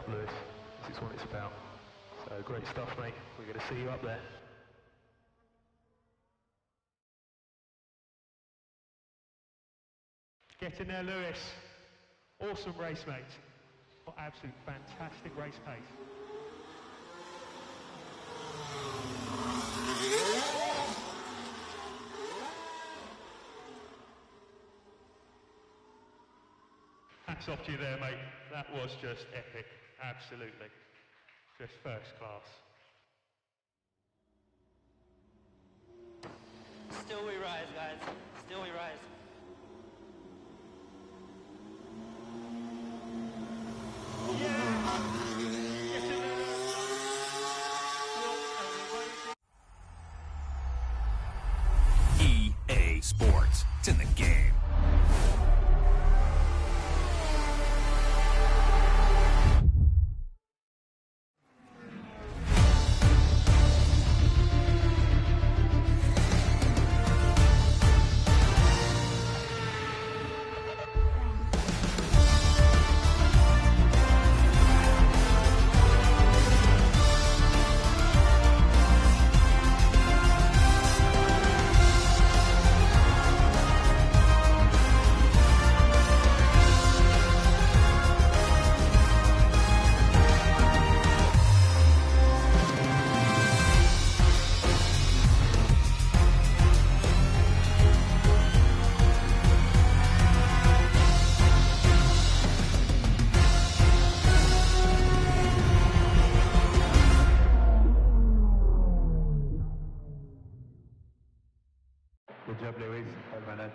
up, Lewis. This is what it's about. So great stuff, mate. We're going to see you up there. Get in there, Lewis. Awesome race, mate. What absolute fantastic race pace. Hats off to you there, mate. That was just epic. Absolutely. Just first class. Still we rise, guys. Still we rise. EA Sports. It's in the game. Good job, Lewis. Well managed.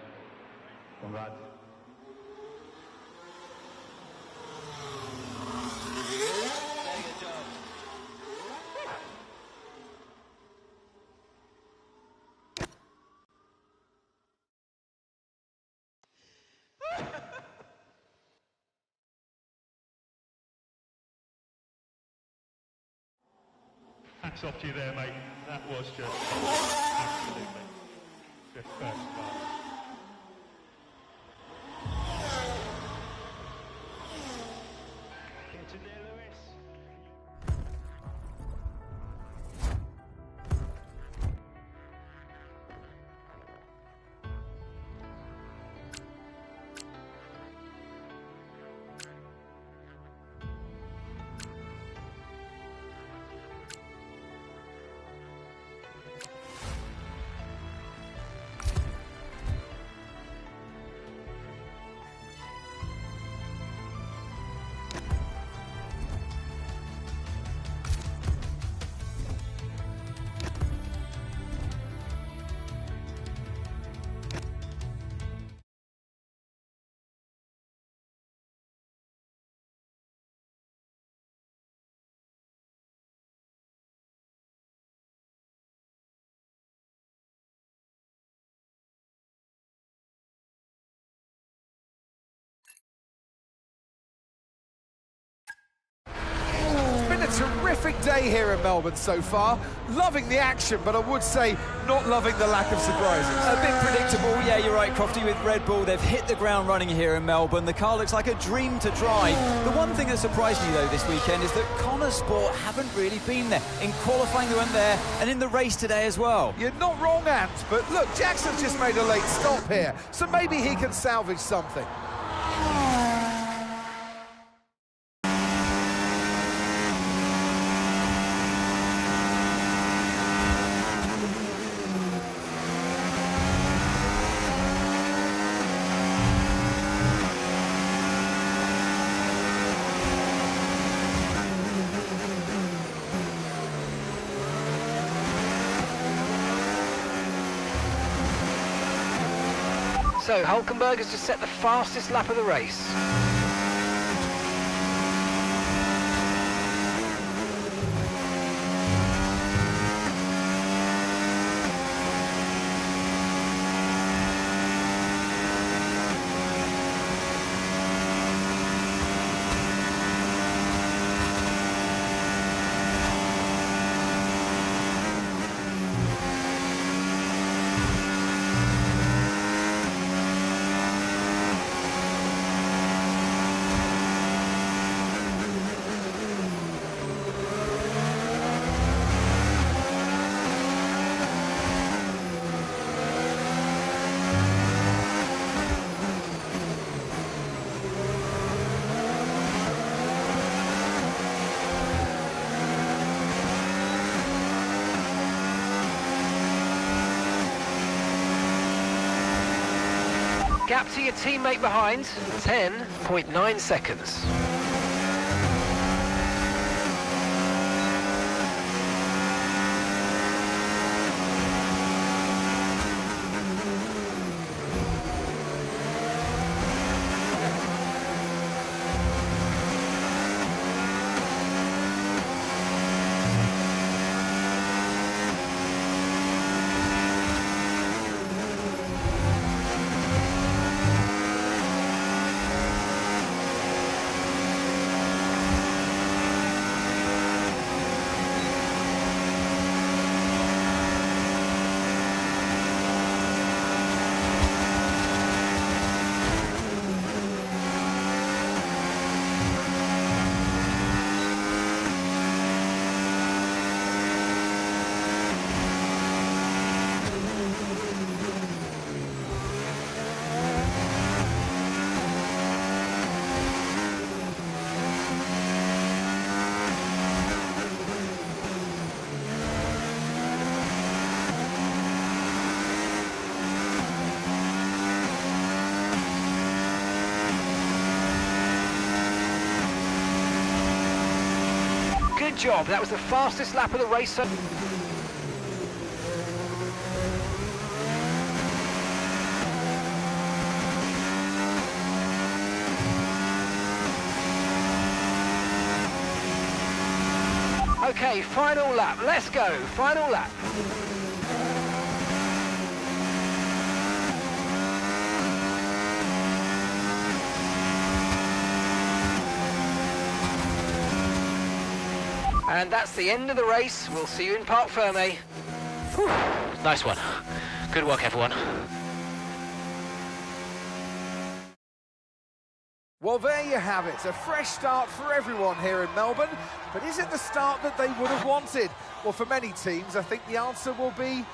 Congrats. Very good job. Hats off to you there, mate. That was just absolutely just first class. Get in there, Lewis. Terrific day here in Melbourne so far. Loving the action, but I would say not loving the lack of surprises. A bit predictable, yeah, you're right, Crofty, with Red Bull. They've hit the ground running here in Melbourne. The car looks like a dream to drive. The one thing that surprised me, though, this weekend is that Connor Sport haven't really been there. In qualifying, they went there, and in the race today as well. You're not wrong, Ant, but look, Jackson's just made a late stop here, so maybe he can salvage something. So, Hulkenberg has just set the fastest lap of the race. Gap to your teammate behind, 10.9 seconds. Good job, that was the fastest lap of the race. Okay, final lap, let's go, final lap. And that's the end of the race. We'll see you in Parc Fermé. Whew. Nice one. Good work, everyone. Well, there you have it. A fresh start for everyone here in Melbourne. But is it the start that they would have wanted? Well, for many teams, I think the answer will be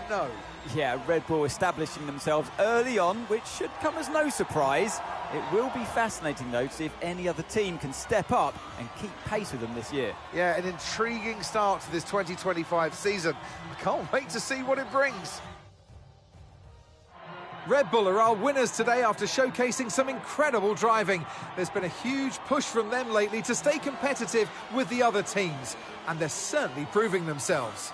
no. Yeah, Red Bull establishing themselves early on, which should come as no surprise. It will be fascinating, though, to see if any other team can step up and keep pace with them this year. Yeah, an intriguing start to this 2025 season. I can't wait to see what it brings. Red Bull are our winners today after showcasing some incredible driving. There's been a huge push from them lately to stay competitive with the other teams, and they're certainly proving themselves.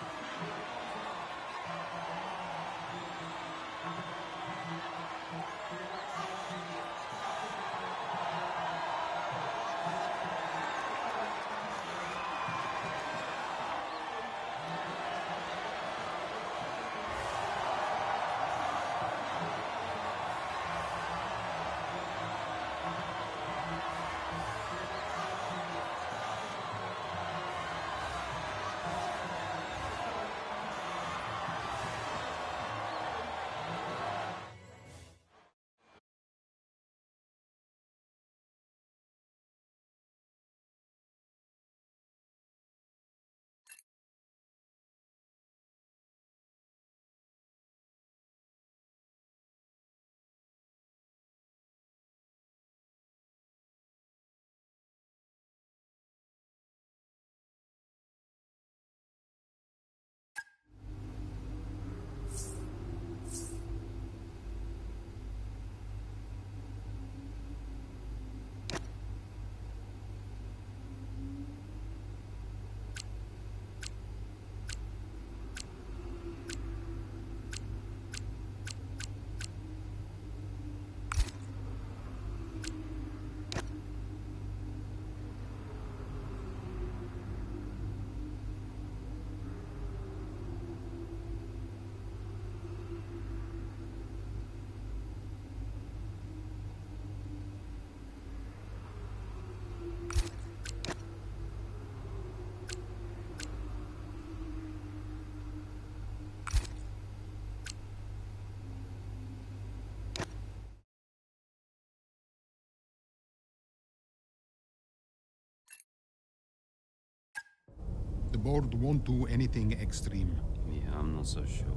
The board won't do anything extreme. Yeah, I'm not so sure.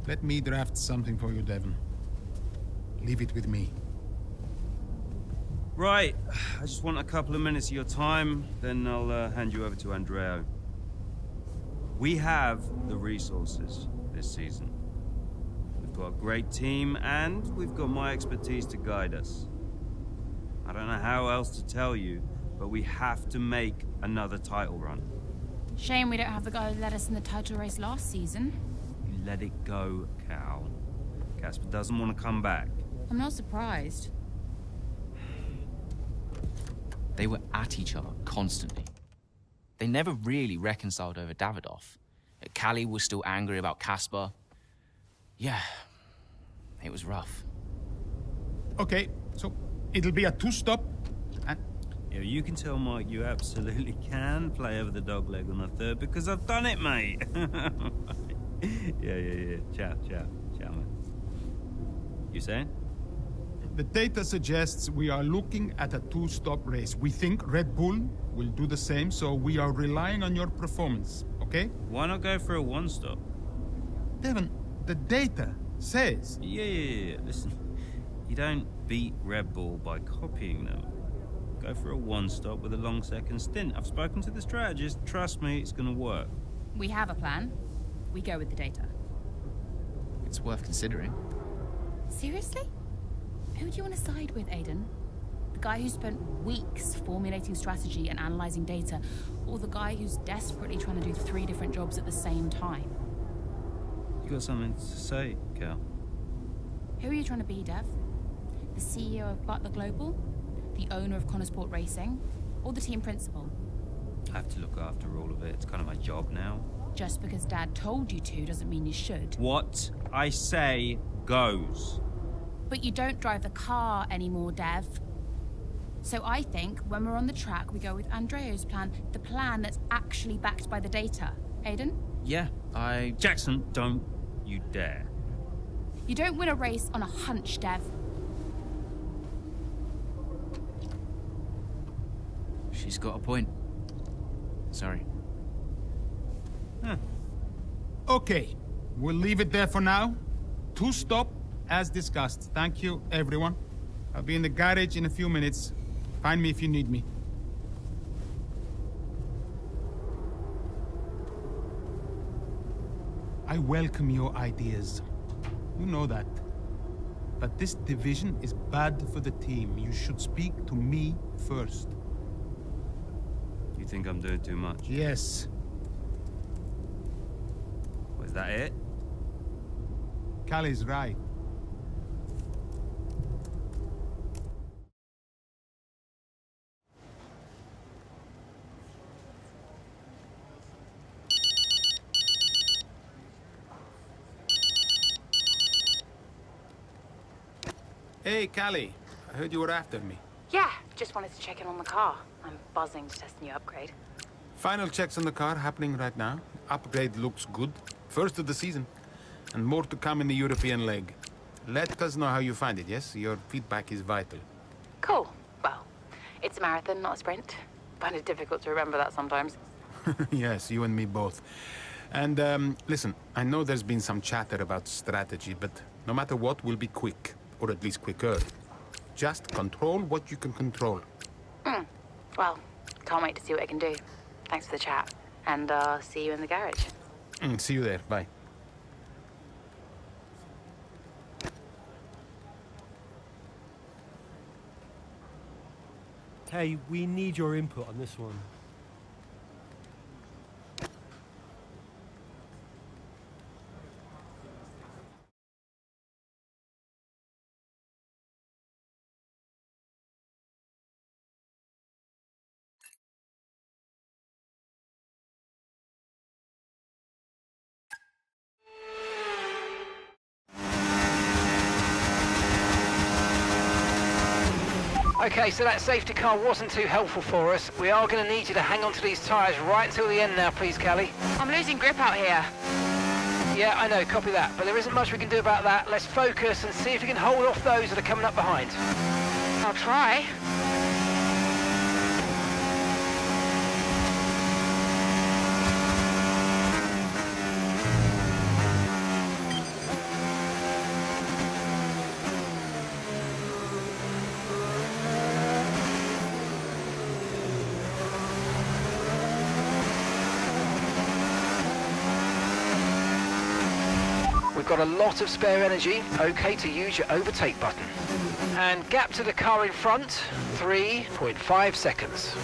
Let me draft something for you, Devon. Leave it with me. Right. I just want a couple of minutes of your time, then I'll hand you over to Andrea. We have the resources this season. We've got a great team, and we've got my expertise to guide us. I don't know how else to tell you, but we have to make another title run. Shame we don't have the guy who led us in the title race last season. You let it go, Cal. Casper doesn't want to come back. I'm not surprised. They were at each other constantly. They never really reconciled over Davidoff. Callie was still angry about Casper. Yeah, it was rough. Okay, so it'll be a two-stop. Yeah, you can tell Mike you absolutely can play over the dog leg on the third because I've done it, mate. Yeah. Ciao, man. You saying? The data suggests we are looking at a two-stop race. We think Red Bull will do the same, so we are relying on your performance, okay? Why not go for a one-stop? Devon, the data says... Yeah. Listen, you don't beat Red Bull by copying them. Go for a one-stop with a long second stint. I've spoken to the strategist. Trust me, it's going to work. We have a plan. We go with the data. It's worth considering. Seriously? Who do you want to side with, Aiden? The guy who spent weeks formulating strategy and analyzing data, or the guy who's desperately trying to do 3 different jobs at the same time? You got something to say, Cal? Who are you trying to be, Dev? The CEO of Butler Global? The owner of Connorsport Racing? Or the team principal? I have to look after all of it. It's kind of my job now. Just because Dad told you to doesn't mean you should. What I say goes. But you don't drive the car anymore, Dev. So I think when we're on the track, we go with Andreo's plan, the plan that's actually backed by the data. Aiden? Yeah, Jackson, don't you dare. You don't win a race on a hunch, Dev. She's got a point. Sorry. Okay, we'll leave it there for now. Two-stop, as discussed. Thank you, everyone. I'll be in the garage in a few minutes. Find me if you need me. I welcome your ideas. You know that. But this division is bad for the team. You should speak to me first. You think I'm doing too much? Yes. Was that it? Callie's right. Hey, Callie. I heard you were after me. Yeah, just wanted to check in on the car. I'm buzzing to test the new upgrade. Final checks on the car happening right now. Upgrade looks good. First of the season. And more to come in the European leg. Let us know how you find it, yes? Your feedback is vital. Cool. Well, it's a marathon, not a sprint. Find it difficult to remember that sometimes. Yes, you and me both. And, listen, I know there's been some chatter about strategy, but no matter what, we'll be quick. Or at least quicker. Just control what you can control. Well, can't wait to see what I can do. Thanks for the chat. And, see you in the garage. See you there. Bye. Hey, we need your input on this one. Okay, so that safety car wasn't too helpful for us. We are going to need you to hang on to these tyres right till the end now, please, Callie. I'm losing grip out here. Yeah, I know, copy that. But there isn't much we can do about that. Let's focus and see if we can hold off those that are coming up behind. I'll try. we've got a lot of spare energy. Okay to use your overtake button. And gap to the car in front, 3.5 seconds.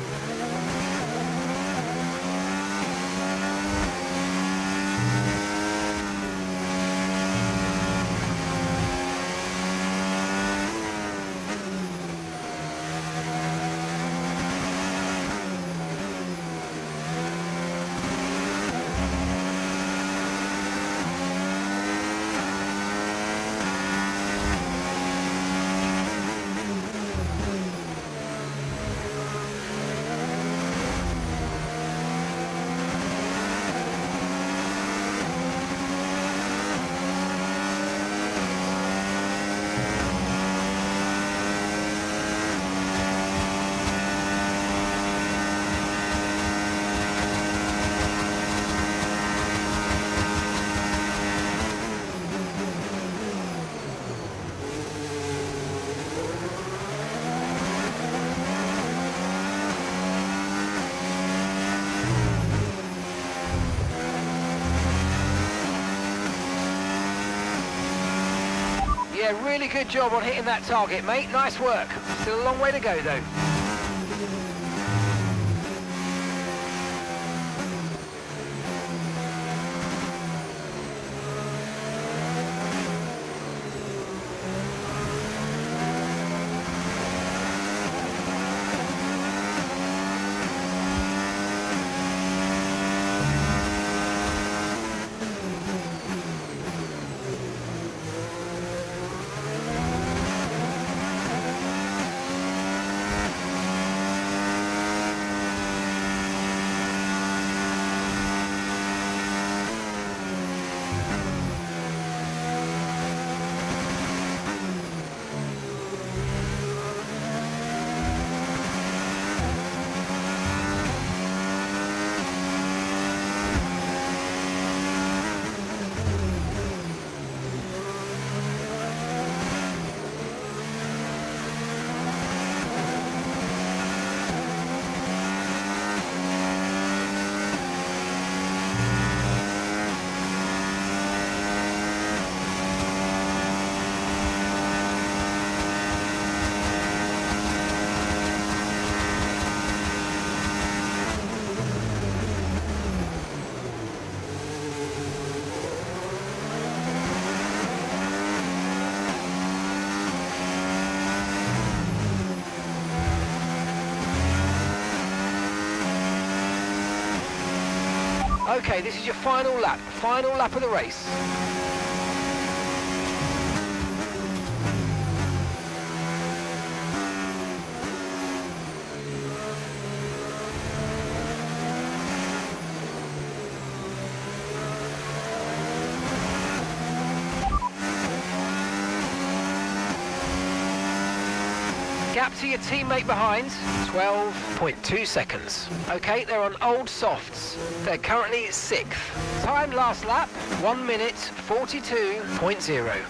Yeah, really good job on hitting that target, mate. Nice work. Still a long way to go, though. Okay, this is your final lap of the race. Gap to your teammate behind, 12.2 seconds. Okay, they're on old softs. They're currently 6th. Time last lap, 1 minute 42.0.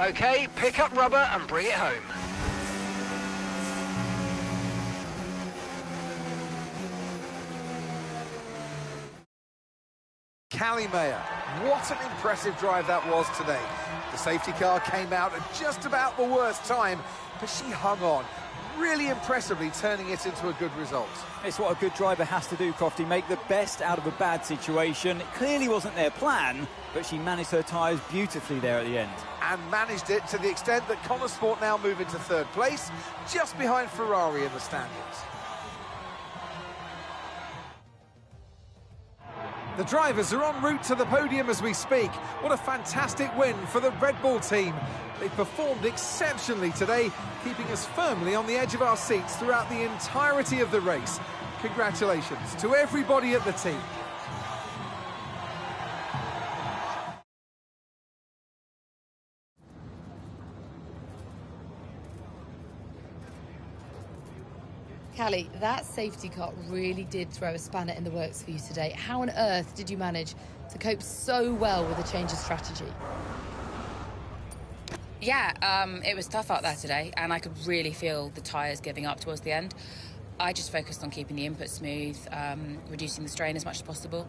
Okay, pick up rubber and bring it home. Callie Mayer, what an impressive drive that was today. The safety car came out at just about the worst time, but she hung on. really impressively turning it into a good result. It's what a good driver has to do, Crofty, make the best out of a bad situation. It clearly wasn't their plan, but she managed her tyres beautifully there at the end. And managed it to the extent that Connor Sport now move into third place, just behind Ferrari in the standings. The drivers are en route to the podium as we speak. What a fantastic win for the Red Bull team. They performed exceptionally today, keeping us firmly on the edge of our seats throughout the entirety of the race. Congratulations to everybody at the team. Callie, that safety car really did throw a spanner in the works for you today. How on earth did you manage to cope so well with a change of strategy? Yeah, it was tough out there today, and I could really feel the tyres giving up towards the end. I just focused on keeping the input smooth, reducing the strain as much as possible.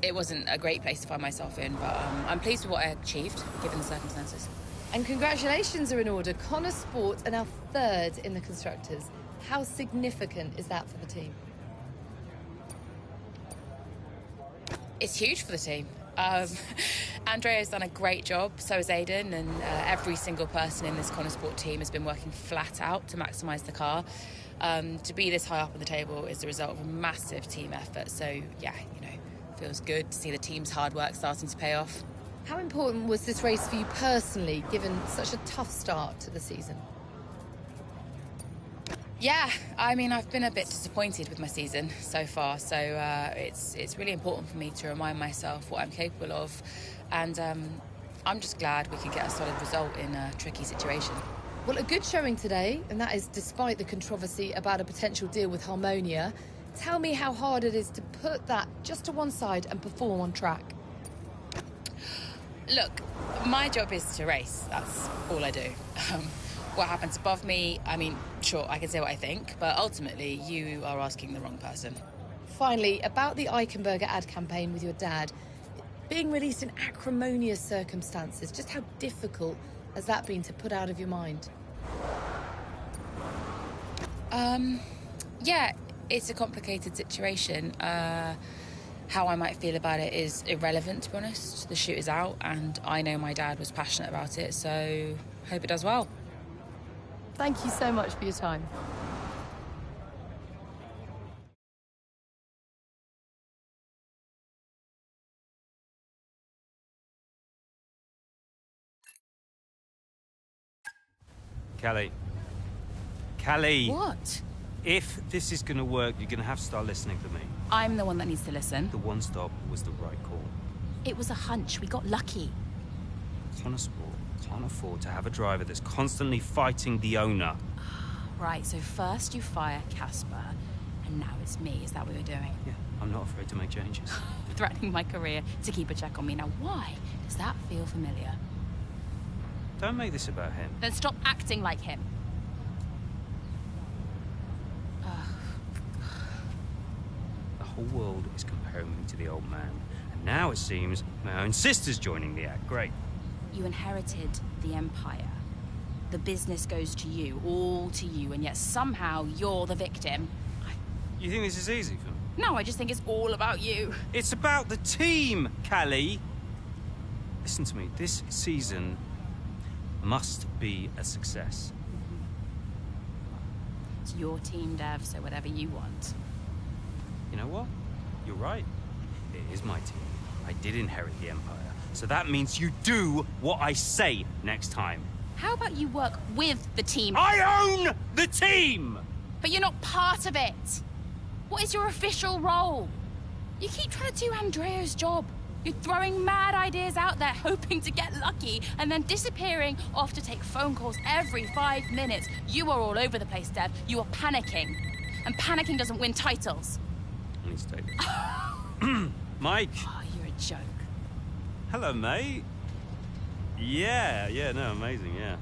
It wasn't a great place to find myself in, but I'm pleased with what I achieved, given the circumstances. And congratulations are in order. Connor Sport are now third in the Constructors. How significant is that for the team? It's huge for the team. Andrea's done a great job, so has Aiden, and every single person in this Connor Sport team has been working flat out to maximise the car. To be this high up on the table is the result of a massive team effort, so yeah, you know, feels good to see the team's hard work starting to pay off. How important was this race for you personally, given such a tough start to the season? Yeah, I mean, I've been a bit disappointed with my season so far, so it's really important for me to remind myself what I'm capable of, and I'm just glad we could get a solid result in a tricky situation. Well, a good showing today, and that is despite the controversy about a potential deal with Harmonia. Tell me how hard it is to put that just to one side and perform on track. Look, my job is to race. That's all I do. What happens above me, I mean, sure, I can say what I think, but ultimately you are asking the wrong person. Finally, about the Eichenberger ad campaign with your dad, being released in acrimonious circumstances, just how difficult has that been to put out of your mind? Yeah, it's a complicated situation. How I might feel about it is irrelevant, to be honest. The shoot is out, and I know my dad was passionate about it, so hope it does well. Thank you so much for your time. Callie. What? If this is going to work, you're going to have to start listening to me. I'm the one that needs to listen. The one stop was the right call. It was a hunch. We got lucky. Connor Sport can't afford to have a driver that's constantly fighting the owner. Right, so first you fire Casper, and now it's me. Is that what you're doing? Yeah, I'm not afraid to make changes. Threatening my career to keep a check on me. Now, why does that feel familiar? Don't make this about him. Then stop acting like him. The whole world is comparing me to the old man. And now it seems my own sister's joining the act. Great. You inherited the Empire. The business goes to you, all to you, and yet somehow you're the victim. You think this is easy for me? No, I just think it's all about you. It's about the team, Callie. Listen to me, this season must be a success. It's your team, Dev, so whatever you want. You know what? You're right. It is my team. I did inherit the Empire. So that means you do what I say next time. How about you work with the team? I own the team! But you're not part of it. What is your official role? You keep trying to do Andrea's job. You're throwing mad ideas out there, hoping to get lucky, and then disappearing off to take phone calls every 5 minutes. You are all over the place, Dev. You are panicking. And panicking doesn't win titles. Please take it. Mike. Oh, you're a joke. Hello, mate. Yeah, no, amazing, yeah.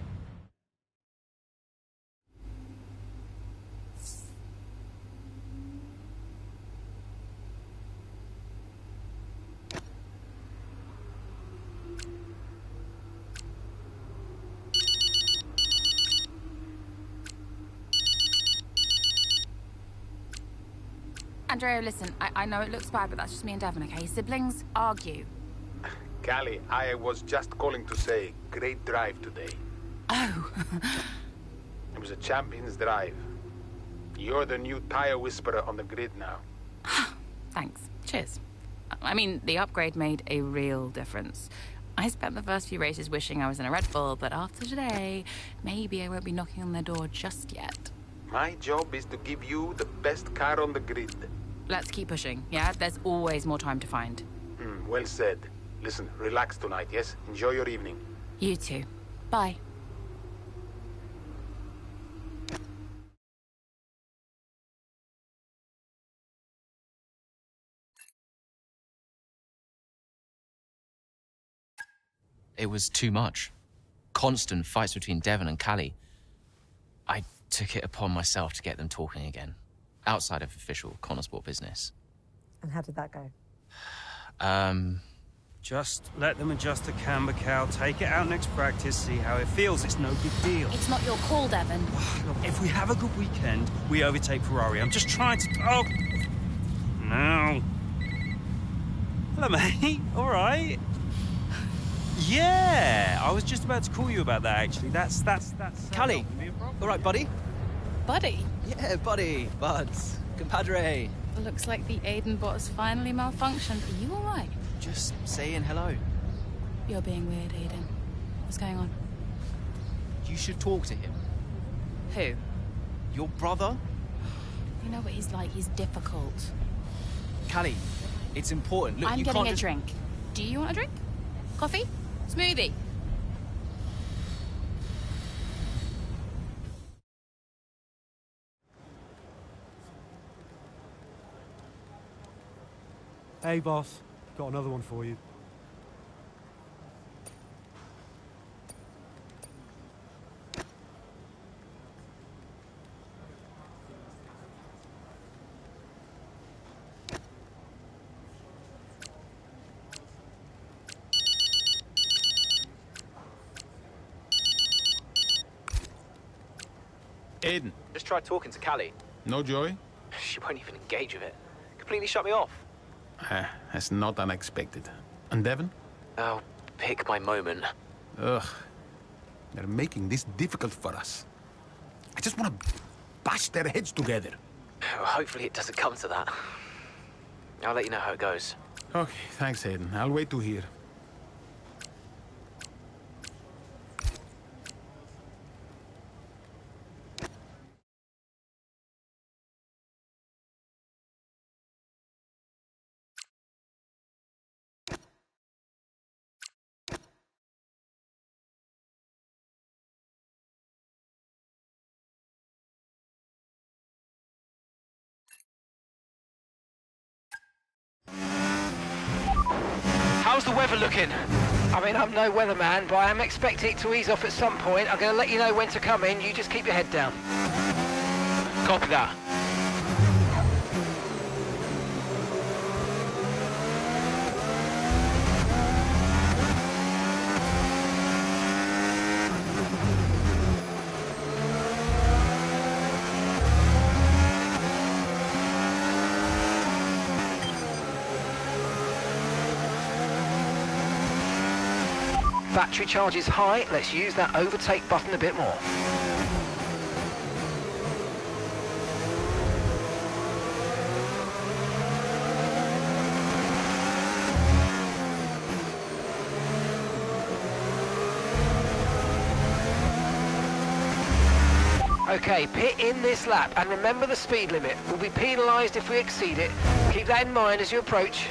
Andrea, listen, I know it looks bad, but that's just me and Devon, okay? Siblings argue. Callie, I was just calling to say, great drive today. Oh. It was a champion's drive. You're the new tire whisperer on the grid now. Thanks. Cheers. I mean, the upgrade made a real difference. I spent the first few races wishing I was in a Red Bull, but after today, maybe I won't be knocking on their door just yet. My job is to give you the best car on the grid. Let's keep pushing, yeah? There's always more time to find. Well said. Listen, relax tonight, yes? Enjoy your evening. You too. Bye. It was too much. Constant fights between Devon and Callie. I took it upon myself to get them talking again, outside of official Connor Sport business. And how did that go? Just let them adjust the camber cow, take it out next practice, see how it feels. It's no big deal. It's not your call, Devon. Look, if we have a good weekend, we overtake Ferrari. I'm just trying to... Oh! No. Hello, mate. All right. Yeah, I was just about to call you about that, actually. That's Callie, all right, buddy? Buddy? Yeah, buddy, buds, compadre. Looks like the Aiden bot has finally malfunctioned. Are you all right? Just saying hello. You're being weird, Aiden. What's going on? You should talk to him. Who? Your brother? You know what he's like. He's difficult. Callie, it's important. Look, I'm you getting can't a drink. Do you want a drink? Coffee? Smoothie? Hey, boss. Got another one for you. Aiden. Just tried talking to Callie. No joy? She won't even engage with it. Completely shut me off. That's not unexpected. And Devon? Oh, pick my moment. Ugh. They're making this difficult for us. I just want to bash their heads together. Well, hopefully it doesn't come to that. I'll let you know how it goes. Okay, thanks, Aiden. I'll wait to hear. How's the weather looking? I mean, I'm no weatherman, but I am expecting it to ease off at some point. I'm going to let you know when to come in. You just keep your head down. Copy that. Battery charge is high. Let's use that overtake button a bit more. Okay, pit in this lap and remember the speed limit. We'll be penalised if we exceed it. Keep that in mind as you approach.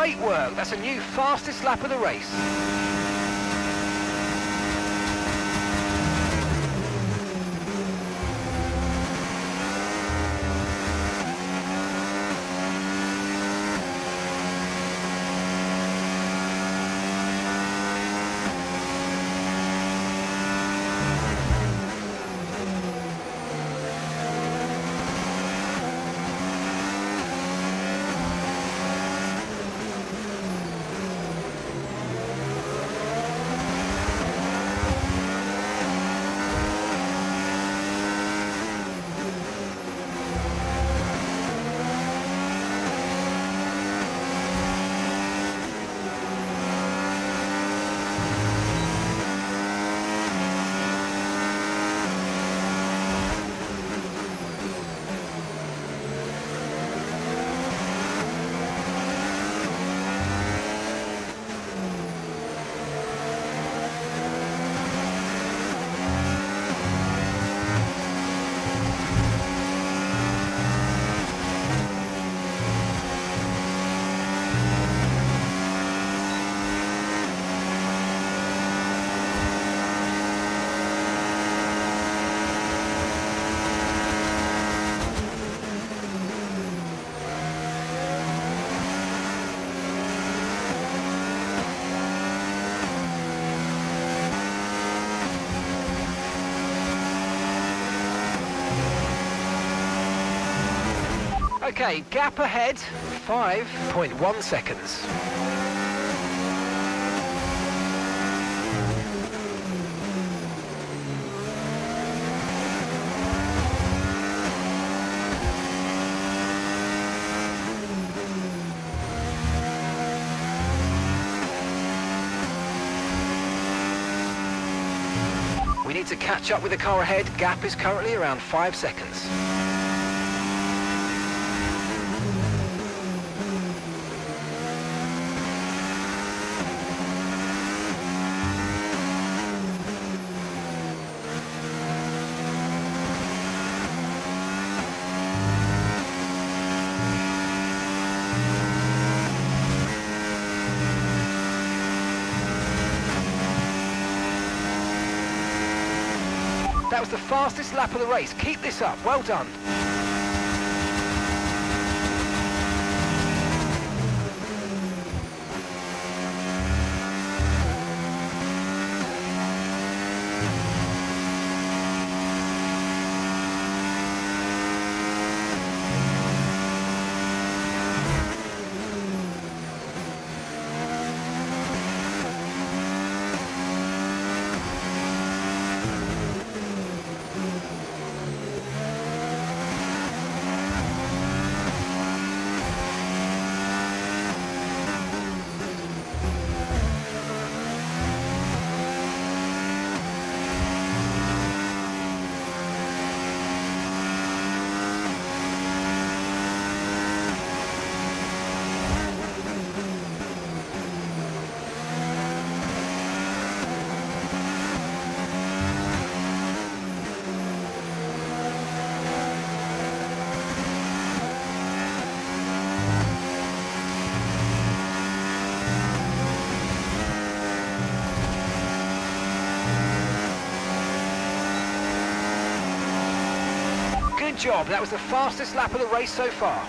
Great work. That's a new fastest lap of the race. Okay, gap ahead, 5.1 seconds. We need to catch up with the car ahead. Gap is currently around 5 seconds. That was the fastest lap of the race. Keep this up. Well done. Good job. That was the fastest lap of the race so far.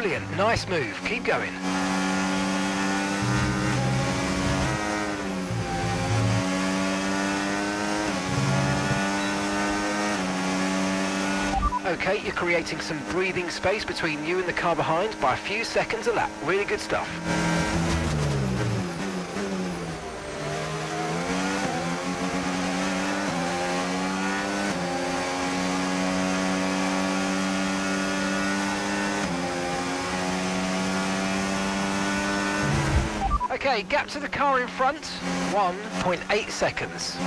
Brilliant, nice move, keep going. Okay, you're creating some breathing space between you and the car behind by a few seconds a lap. Really good stuff. Okay, gap to the car in front, 1.8 seconds.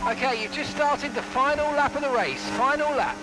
Okay, you've just started the final lap of the race. Final lap.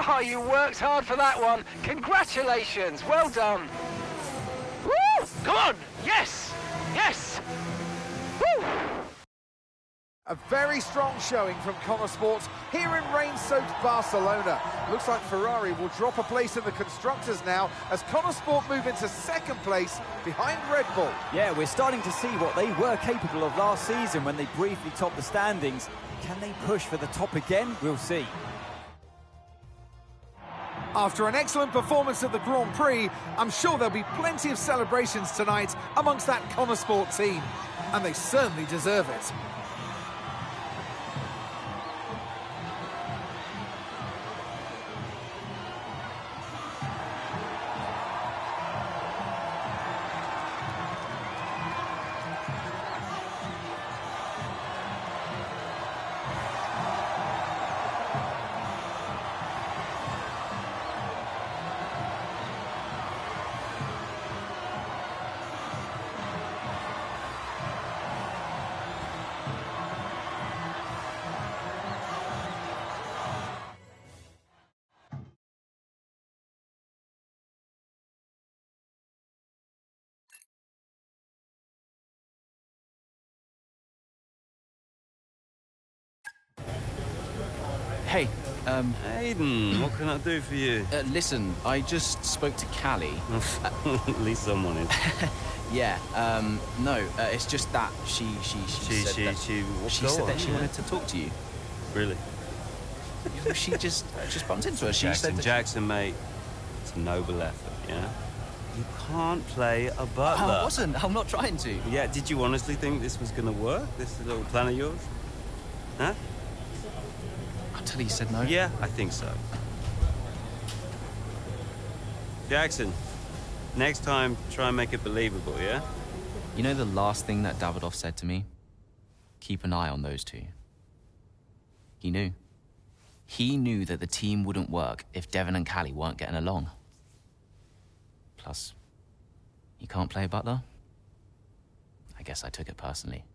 Oh, you worked hard for that one. Congratulations. Well done. Woo! Come on. Yes. Yes. Woo! A very strong showing from Connor Sports here in rain-soaked Barcelona. Looks like Ferrari will drop a place in the Constructors now as Connor Sport move into second place behind Red Bull. Yeah, we're starting to see what they were capable of last season when they briefly topped the standings. Can they push for the top again? We'll see. After an excellent performance at the Grand Prix, I'm sure there'll be plenty of celebrations tonight amongst that Connor Sport team. And they certainly deserve it. Hey, Aiden, what can I do for you? Listen, I just spoke to Callie. At least someone is. Yeah, no, it's just that she said that she wanted to talk to you. Really? She just bumped into her. She said that Jackson, mate, it's a noble effort, yeah? You can't play a butler. I wasn't. I'm not trying to. Yeah, did you honestly think this was going to work, this little plan of yours? Huh? Until he said no. Yeah, I think so. Jackson, next time, try and make it believable, yeah? You know the last thing that Davidoff said to me? Keep an eye on those two. He knew. He knew that the team wouldn't work if Devon and Callie weren't getting along. Plus, you can't play butler? I guess I took it personally.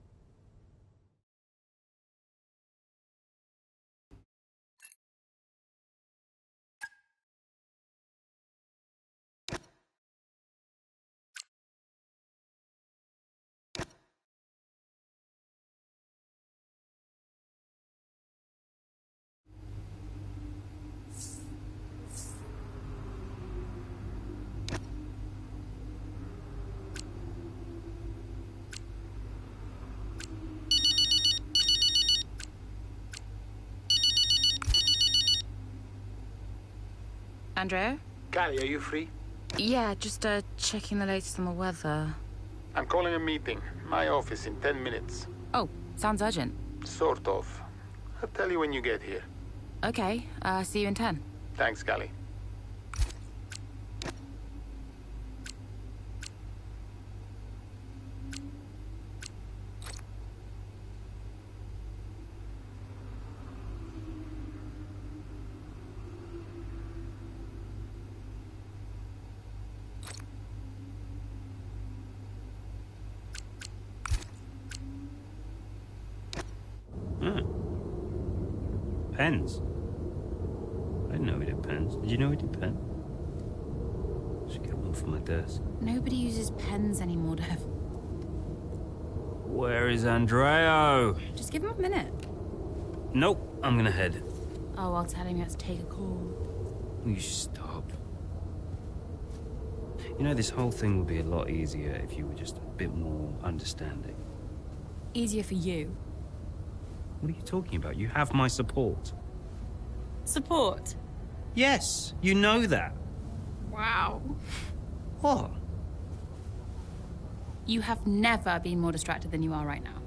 Andrea? Callie, are you free? Yeah, just checking the latest on the weather. I'm calling a meeting. My office in 10 minutes. Oh, sounds urgent. Sort of. I'll tell you when you get here. Okay, see you in 10. Thanks, Callie. Pens? I didn't know we did pens. Did you know we did pens? Should get one for my desk. Nobody uses pens anymore, Dev. Where is Andreo? Just give him a minute. Nope, I'm gonna head. Oh, I'll tell him he has to take a call. You stop. You know, this whole thing would be a lot easier if you were just a bit more understanding. Easier for you. What are you talking about? You have my support. Support? Yes, you know that. Wow. What? You have never been more distracted than you are right now.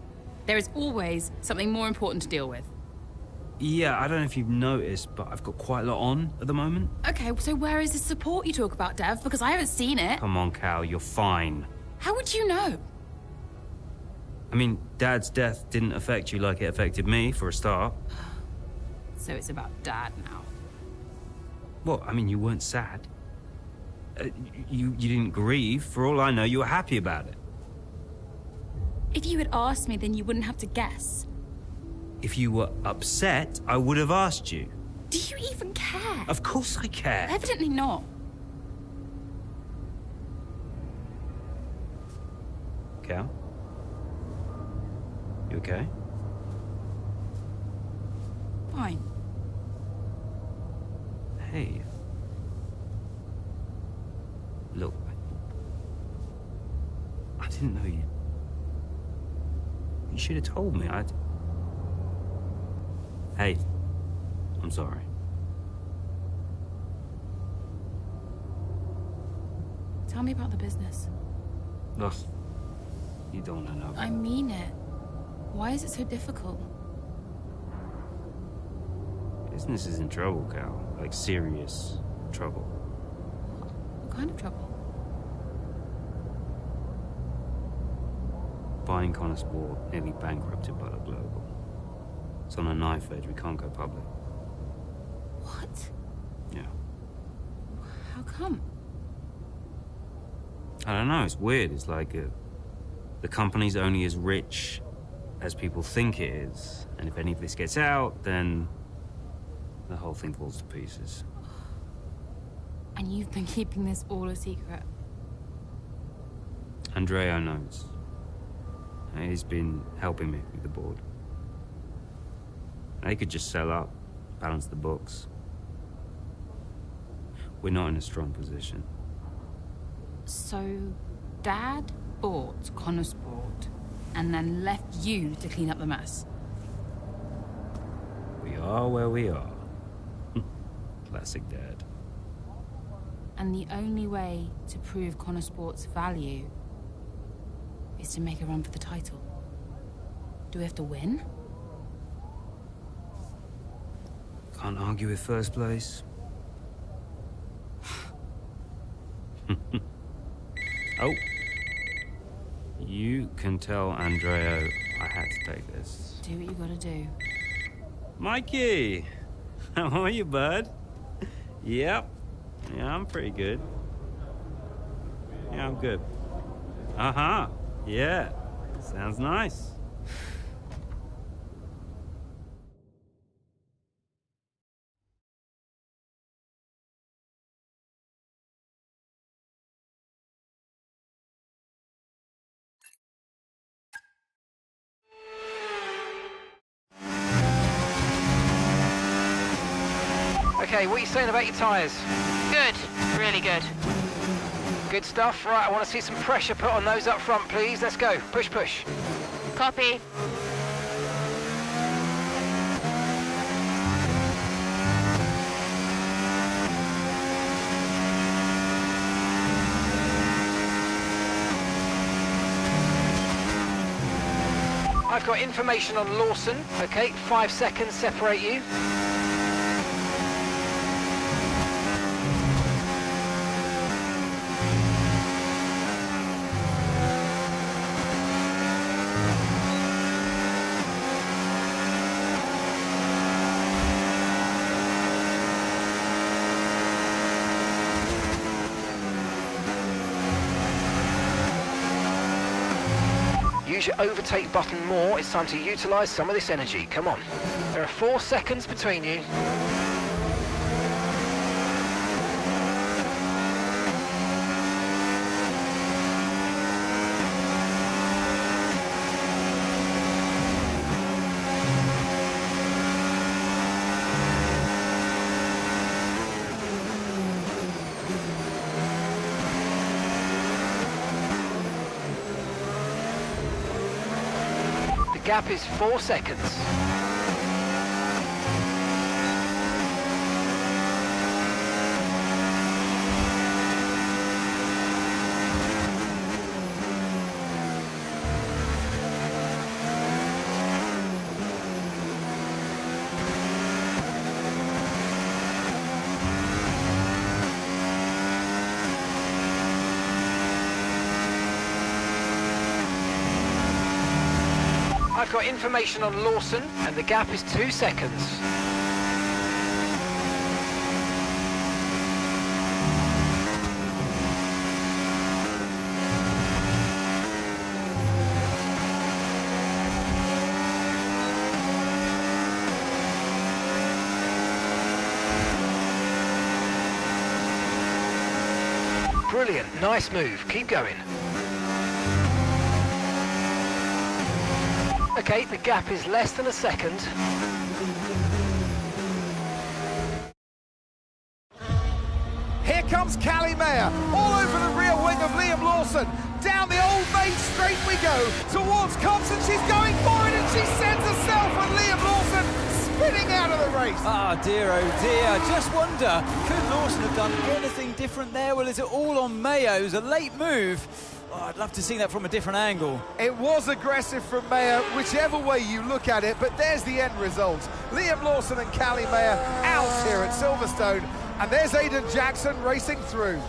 There is always something more important to deal with. Yeah, I don't know if you've noticed, but I've got quite a lot on at the moment. Okay, so where is the support you talk about, Dev? Because I haven't seen it. Come on, Cal, you're fine. How would you know? I mean, Dad's death didn't affect you like it affected me, for a start. So it's about Dad now. Well, I mean, you weren't sad. You didn't grieve. For all I know, you were happy about it. If you had asked me, then you wouldn't have to guess. If you were upset, I would have asked you. Do you even care? Of course I care. Evidently not. Cal? You okay? Fine. Hey. Look, I didn't know you. You should have told me. Hey, I'm sorry. Tell me about the business. Ugh, you don't want to know. I mean it. Why is it so difficult? Business is in trouble, Cal. Like, serious trouble. What kind of trouble? Buying Connor Sport nearly bankrupted Butler Global. It's on a knife edge. We can't go public. What? Yeah. How come? I don't know. It's weird. It's like the company's only as rich as people think it is. And if any of this gets out, then the whole thing falls to pieces. And you've been keeping this all a secret? Andreo knows. He's been helping me with the board. They could just sell up, balance the books. We're not in a strong position. So, Dad bought Connor Sport and then left you to clean up the mess? We are where we are. Classic Dad. And the only way to prove Connor Sport's value is to make a run for the title. Do we have to win? Can't argue with first place. Oh. You can tell Andreo I had to take this. Do what you gotta do. Mikey! How are you, bud? Yep. Yeah, I'm pretty good. Yeah, I'm good. Uh-huh. Yeah. Sounds nice. Okay, what are you saying about your tyres? Good, really good. Good stuff. Right, I want to see some pressure put on those up front, please. Let's go. Push, push. Copy. I've got information on Lawson. Okay, 5 seconds separate you. Use your overtake button more. It's time to utilise some of this energy. Come on. There are 4 seconds between you. The gap is 4 seconds. I've got information on Lawson, and the gap is 2 seconds. Brilliant, nice move, keep going. Okay, the gap is less than a second. Here comes Callie Mayer, all over the rear wing of Liam Lawson. Down the old main straight we go, towards Cox, and she's going for it, and she sends herself, and Liam Lawson spinning out of the race. Ah, dear, oh dear. Just wonder, could Lawson have done anything different there? Well, is it all on Mayo? It was a late move. Oh, I'd love to see that from a different angle. It was aggressive from Mayer, whichever way you look at it, but there's the end result. Liam Lawson and Callie Mayer out here at Silverstone, and there's Aidan Jackson racing through.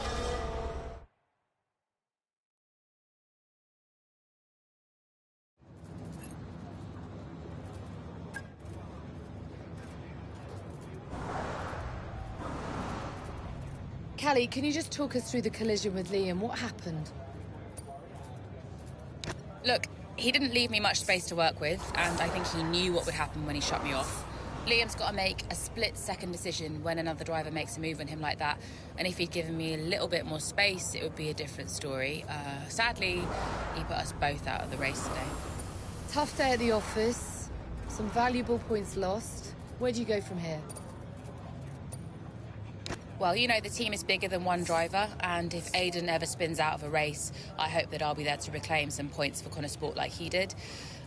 Callie, can you just talk us through the collision with Liam? What happened? Look, he didn't leave me much space to work with, and I think he knew what would happen when he shut me off. Liam's got to make a split-second decision when another driver makes a move on him like that, and if he'd given me a little bit more space, it would be a different story. Sadly, he put us both out of the race today. Tough day at the office, some valuable points lost. Where do you go from here? Well, you know, the team is bigger than one driver, and if Aidan ever spins out of a race, I hope that I'll be there to reclaim some points for Connor Sport like he did.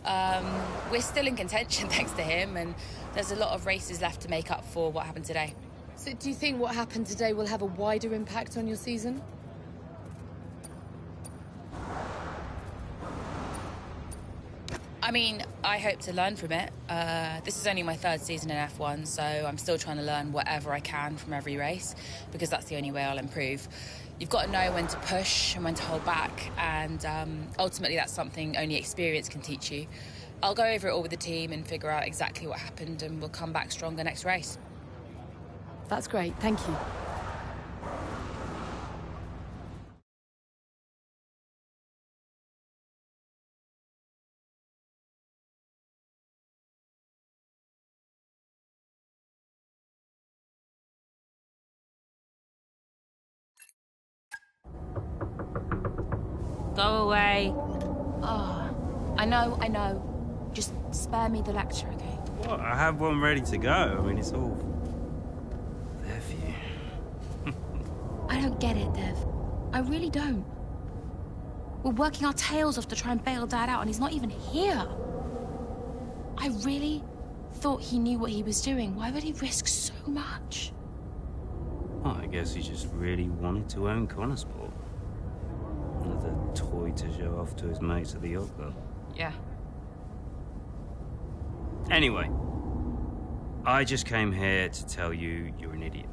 We're still in contention thanks to him, and there's a lot of races left to make up for what happened today. So do you think what happened today will have a wider impact on your season? I mean, I hope to learn from it. This is only my 3rd season in F1, so I'm still trying to learn whatever I can from every race, because that's the only way I'll improve. You've got to know when to push and when to hold back, and ultimately that's something only experience can teach you. I'll go over it all with the team and figure out exactly what happened, and we'll come back stronger next race. That's great, thank you. Go away. Oh, I know. Just spare me the lecture, okay? What? I have one ready to go. I mean, it's all there for you. I don't get it, Dev. I really don't. We're working our tails off to try and bail Dad out, and he's not even here. I really thought he knew what he was doing. Why would he risk so much? Well, I guess he just really wanted to own Connorsport. Another toy to show off to his mates at the yacht club. Yeah. Anyway, I just came here to tell you you're an idiot.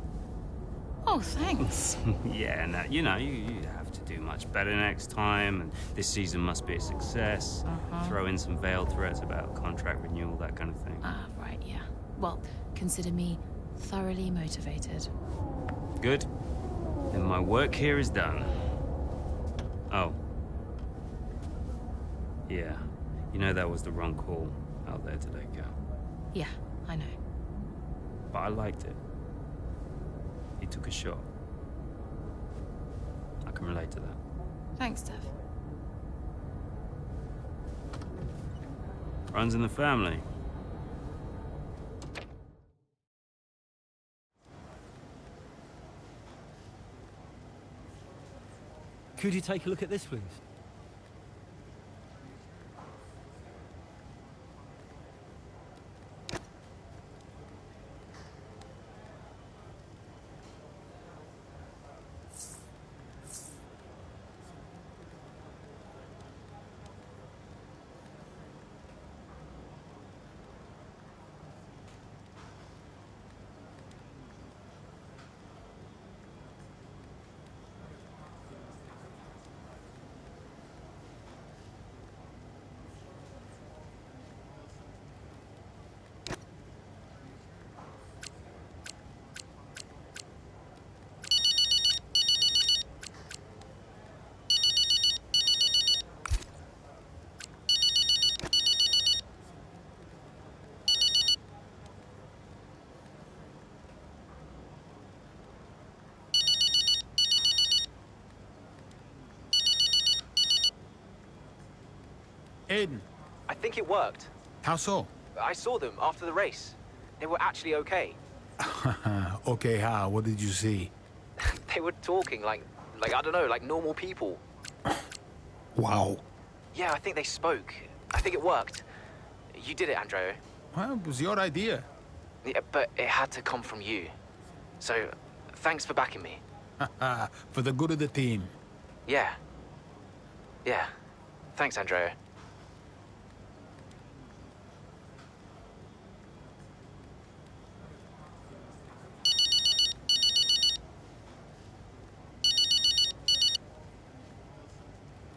Oh, thanks. Yeah, and you know, you have to do much better next time, and this season must be a success. Throw in some veiled threats about contract renewal, that kind of thing. Ah, right, yeah. Well, consider me thoroughly motivated. Good. Then my work here is done. Oh. Yeah. You know that was the wrong call out there today, Cal. Yeah, I know. But I liked it. He took a shot. I can relate to that. Thanks, Dev. Runs in the family. Could you take a look at this, please? Aiden. I think it worked. How so? I saw them after the race. They were actually okay. Okay, how? What did you see? They were talking like I don't know, like normal people. Wow. Yeah, I think they spoke. I think it worked. You did it, Andrea. Well, it was your idea. Yeah, but it had to come from you. So, thanks for backing me. For the good of the team. Yeah. Yeah. Thanks, Andrea.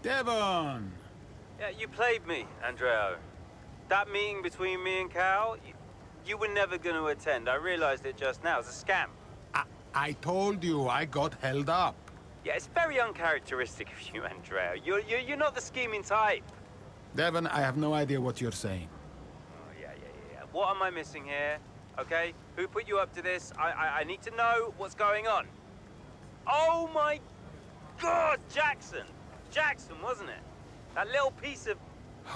Devon! Yeah, you played me, Andreo. That meeting between me and Cal, you were never going to attend. I realized it just now. It's a scam. I told you I got held up. Yeah, it's very uncharacteristic of you, Andreo. You're not the scheming type. Devon, I have no idea what you're saying. Oh, yeah. What am I missing here? Okay? Who put you up to this? I need to know what's going on. Oh, my God! Jackson! Jackson, wasn't it? That little piece of...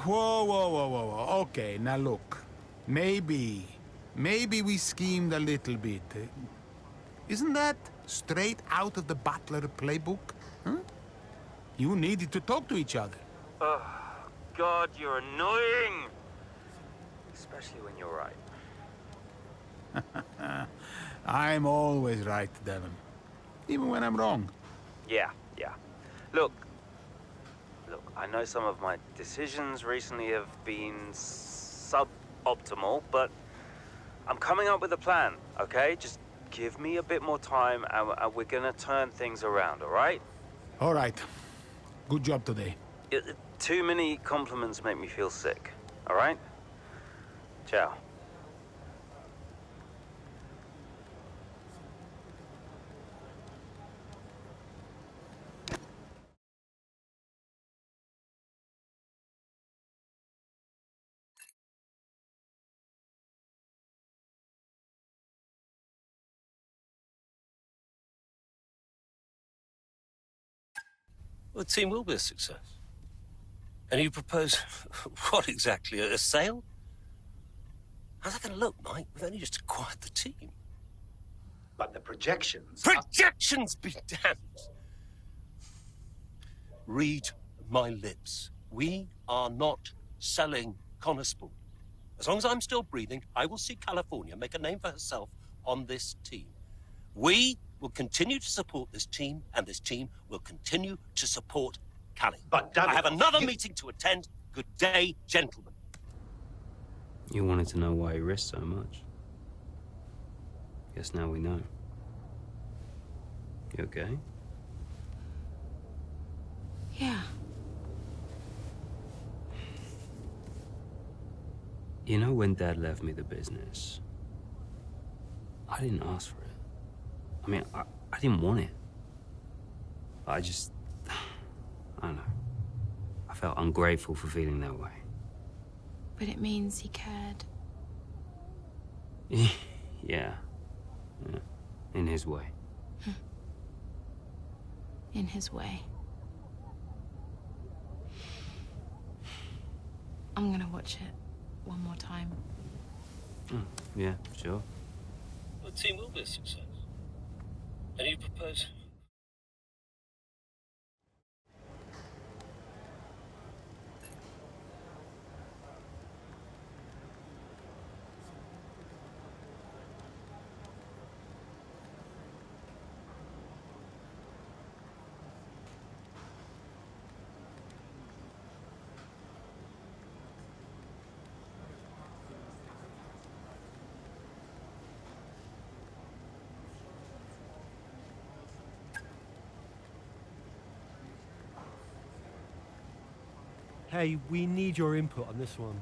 Whoa. Okay, now look. Maybe we schemed a little bit. Isn't that straight out of the Butler playbook? Huh? You needed to talk to each other. Oh, God, you're annoying! Especially when you're right. I'm always right, Devon. Even when I'm wrong. Yeah. Look, I know some of my decisions recently have been suboptimal, but I'm coming up with a plan, okay? Just give me a bit more time and we're gonna turn things around, all right? All right. Good job today. Too many compliments make me feel sick, all right? Ciao. Well, the team will be a success. And you propose what exactly? A sale? How's that going to look, Mike? We've only just acquired the team. But the projections... Projections be damned! Read my lips. We are not selling Connorsport. As long as I'm still breathing, I will see California make a name for herself on this team. We will continue to support this team, and this team will continue to support Cali. But I have another meeting to attend. Good day, gentlemen. You wanted to know why he risked so much. Guess now we know. You okay? Yeah. You know, when Dad left me the business, I didn't ask for it. I mean, I didn't want it. I just... I don't know. I felt ungrateful for feeling that way. But it means he cared. Yeah. In his way. In his way. I'm gonna watch it one more time. Yeah, sure. The team will be a success. And you propose... Hey, we need your input on this one.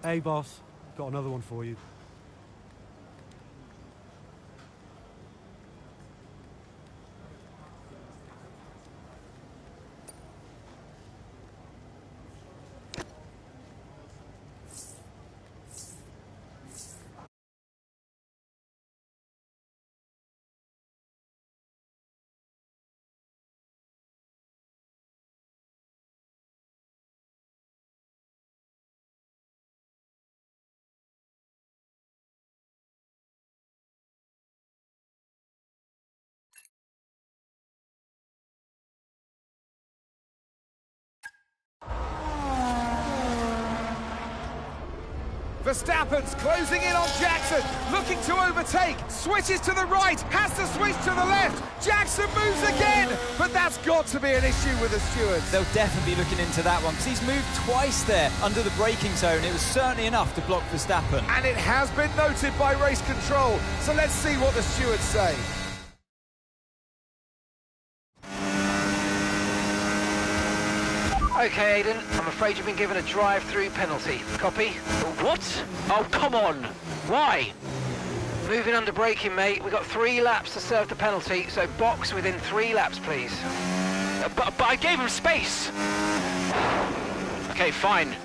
Hey, boss. Got another one for you. Verstappen's closing in on Jackson, looking to overtake, switches to the right, has to switch to the left, Jackson moves again, but that's got to be an issue with the stewards. They'll definitely be looking into that one, because he's moved twice there under the braking zone. It was certainly enough to block Verstappen. And it has been noted by race control, so let's see what the stewards say. Okay, Aiden, I'm afraid you've been given a drive-through penalty. Copy? What? Oh, come on! Why? Moving under braking, mate. We've got 3 laps to serve the penalty, so box within 3 laps, please. But I gave him space! Okay, fine.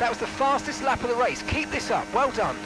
That was the fastest lap of the race. Keep this up. Well done.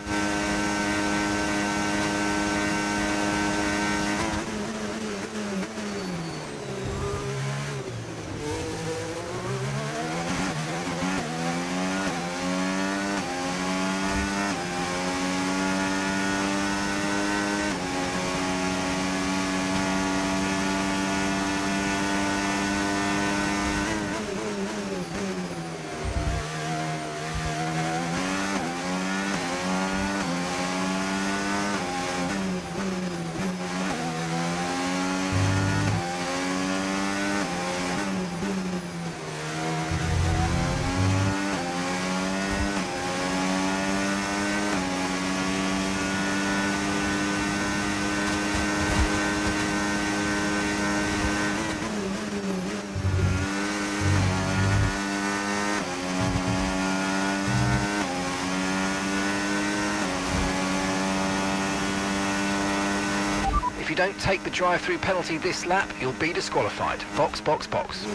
If you don't take the drive-through penalty this lap, you'll be disqualified. Box, box, box.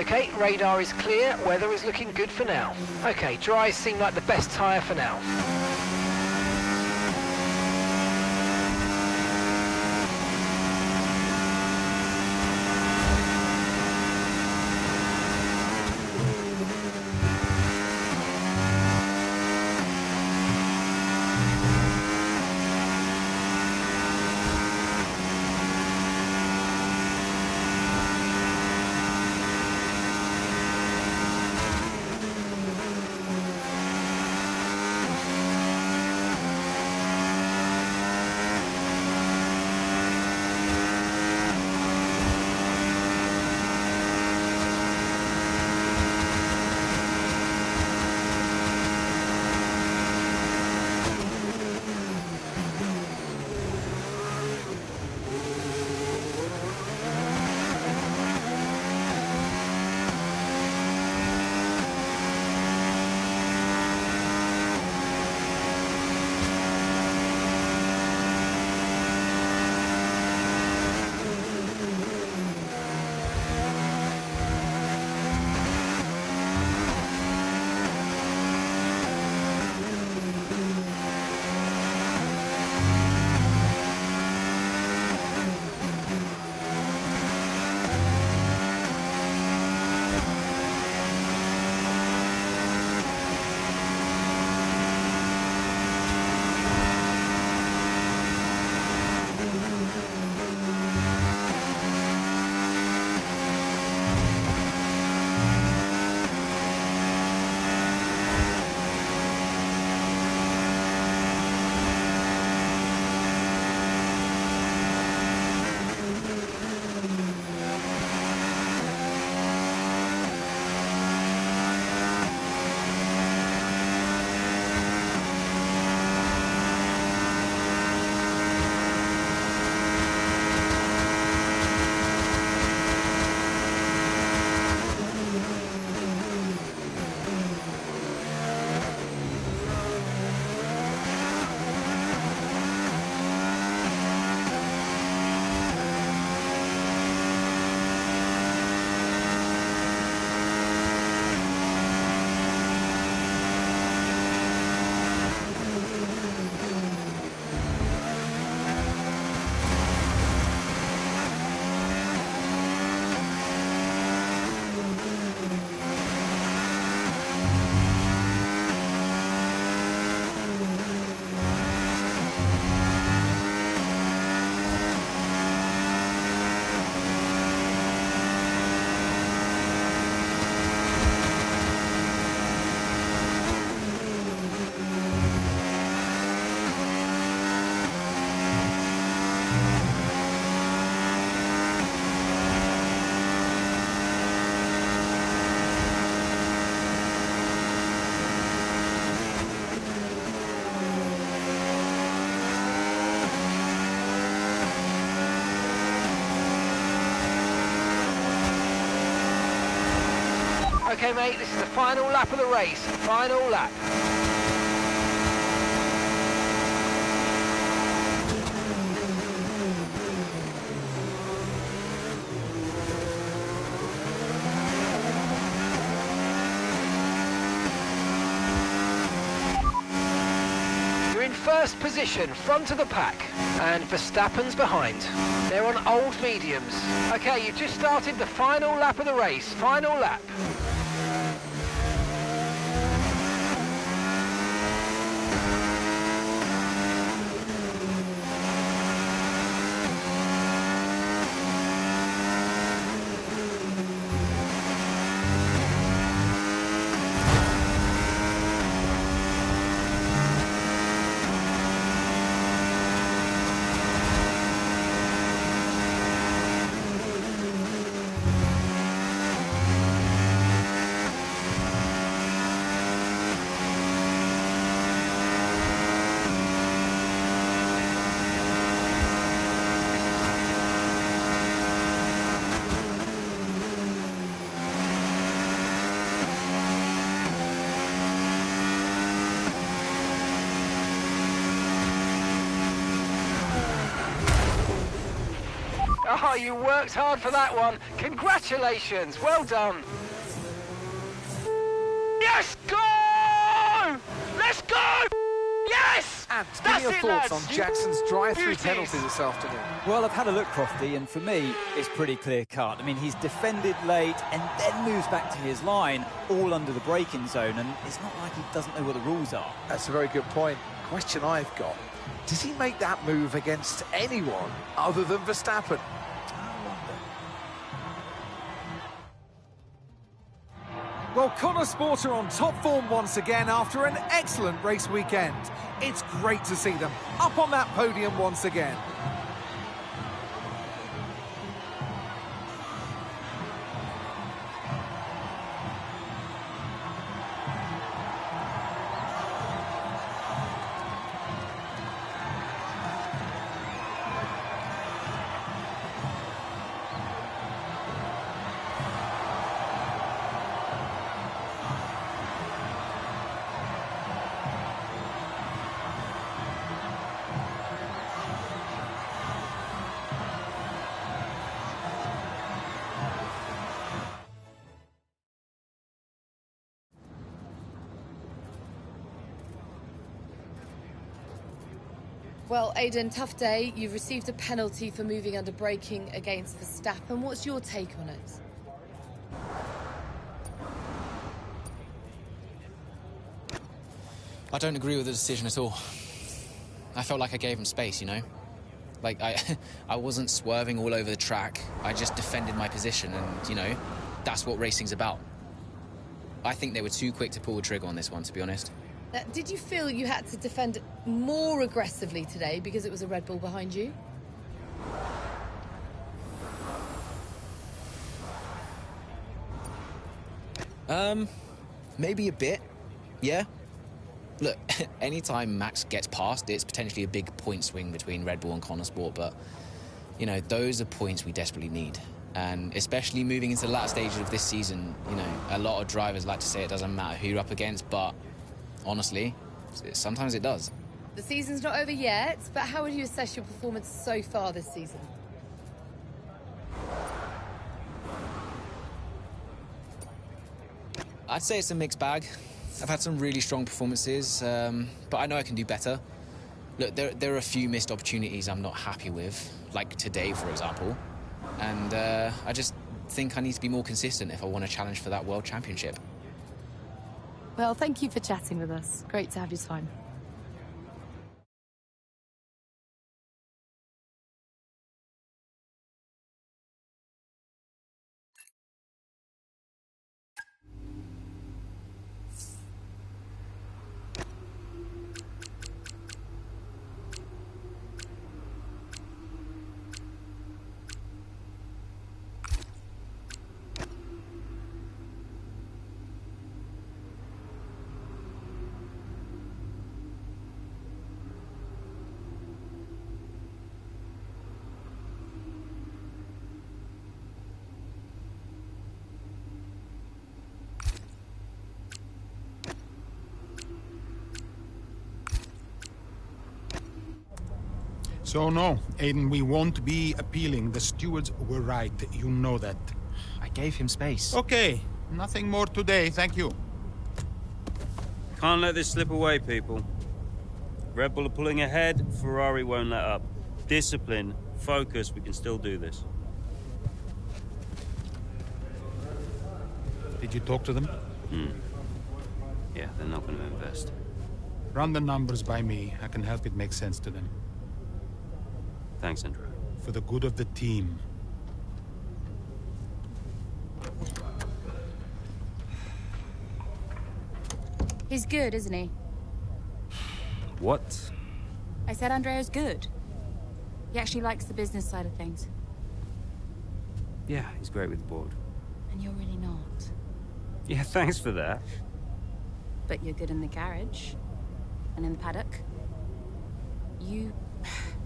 Okay, radar is clear, weather is looking good for now. Okay, dries seem like the best tyre for now. Okay, mate, this is the final lap of the race. Final lap. first position, front of the pack, and Verstappen's behind. They're on old mediums. Okay, you've just started the final lap of the race. Final lap. Oh, you worked hard for that one. Congratulations. Well done. Yes, go! Let's go! Yes! And give me your thoughts on Jackson's drive-through penalty this afternoon. Well, I've had a look, Crofty, and for me, it's pretty clear-cut. I mean, he's defended late and then moves back to his line, all under the braking zone, and it's not like he doesn't know what the rules are. That's a very good point. Question I've got, does he make that move against anyone other than Verstappen? Well, Connor Sport are on top form once again after an excellent race weekend. It's great to see them up on that podium once again. Well, Aidan, tough day. You've received a penalty for moving under braking against Verstappen. What's your take on it? I don't agree with the decision at all. I felt like I gave him space, you know? Like, I wasn't swerving all over the track. I just defended my position and, you know, that's what racing's about. I think they were too quick to pull the trigger on this one, to be honest. Did you feel you had to defend more aggressively today because it was a Red Bull behind you? Maybe a bit, yeah. Look, anytime Max gets past, it's potentially a big point swing between Red Bull and Connor Sport, but, you know, those are points we desperately need. And especially moving into the latter stages of this season, you know, a lot of drivers like to say it doesn't matter who you're up against, but honestly, sometimes it does. The season's not over yet, but how would you assess your performance so far this season? I'd say it's a mixed bag. I've had some really strong performances, but I know I can do better. Look, there are a few missed opportunities I'm not happy with, like today, for example. And I just think I need to be more consistent if I want to challenge for that World Championship. Well, thank you for chatting with us. Great to have your time. So no, Aiden, we won't be appealing. The stewards were right. You know that. I gave him space. Okay, nothing more today, thank you. Can't let this slip away, people. Red Bull are pulling ahead, Ferrari won't let up. Discipline, focus, we can still do this. Did you talk to them? Yeah, they're not going to invest. Run the numbers by me. I can help it make sense to them. Thanks, Andrew. For the good of the team. He's good, isn't he? What? I said Andrea's good. He actually likes the business side of things. Yeah, he's great with the board. And you're really not. Yeah, thanks for that. But you're good in the garage. And in the paddock. You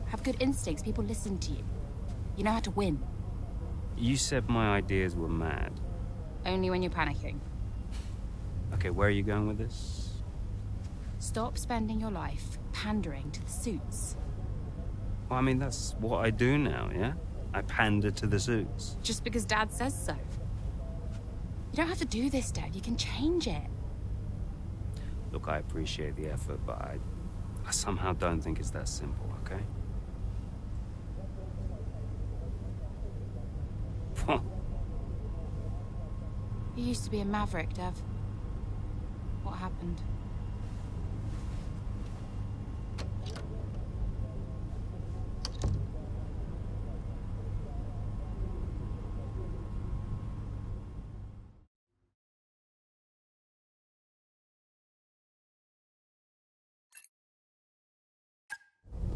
have good instincts. People listen to you. You know how to win. You said my ideas were mad. Only when you're panicking. Okay, where are you going with this? Stop spending your life pandering to the suits. Well, I mean, that's what I do now, yeah? I pander to the suits. Just because Dad says so. You don't have to do this, Dad. You can change it. Look, I appreciate the effort, but I somehow don't think it's that simple, okay? You used to be a maverick, Dev. What happened?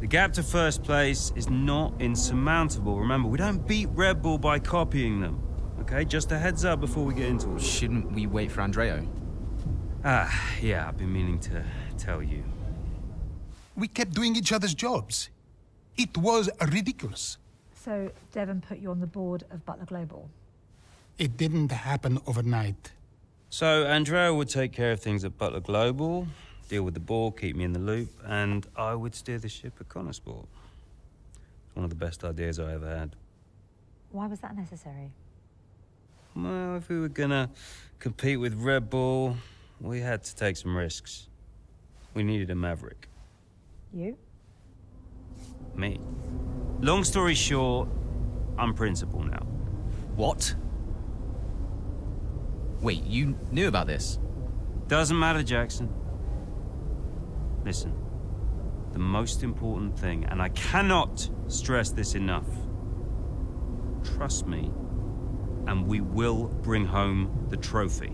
The gap to first place is not insurmountable. Remember, we don't beat Red Bull by copying them. Okay, just a heads up before we get into it. Shouldn't we wait for Andrea? Yeah, I've been meaning to tell you. We kept doing each other's jobs. It was ridiculous. So Devon put you on the board of Butler Global? It didn't happen overnight. So Andrea would take care of things at Butler Global, deal with the board, keep me in the loop, and I would steer the ship at Connorsport. One of the best ideas I ever had. Why was that necessary? Well, if we were gonna compete with Red Bull, we had to take some risks. We needed a maverick. You? Me. Long story short, I'm principal now. What? Wait, you knew about this? Doesn't matter, Jackson. Listen, the most important thing, and I cannot stress this enough, trust me, and we will bring home the trophy.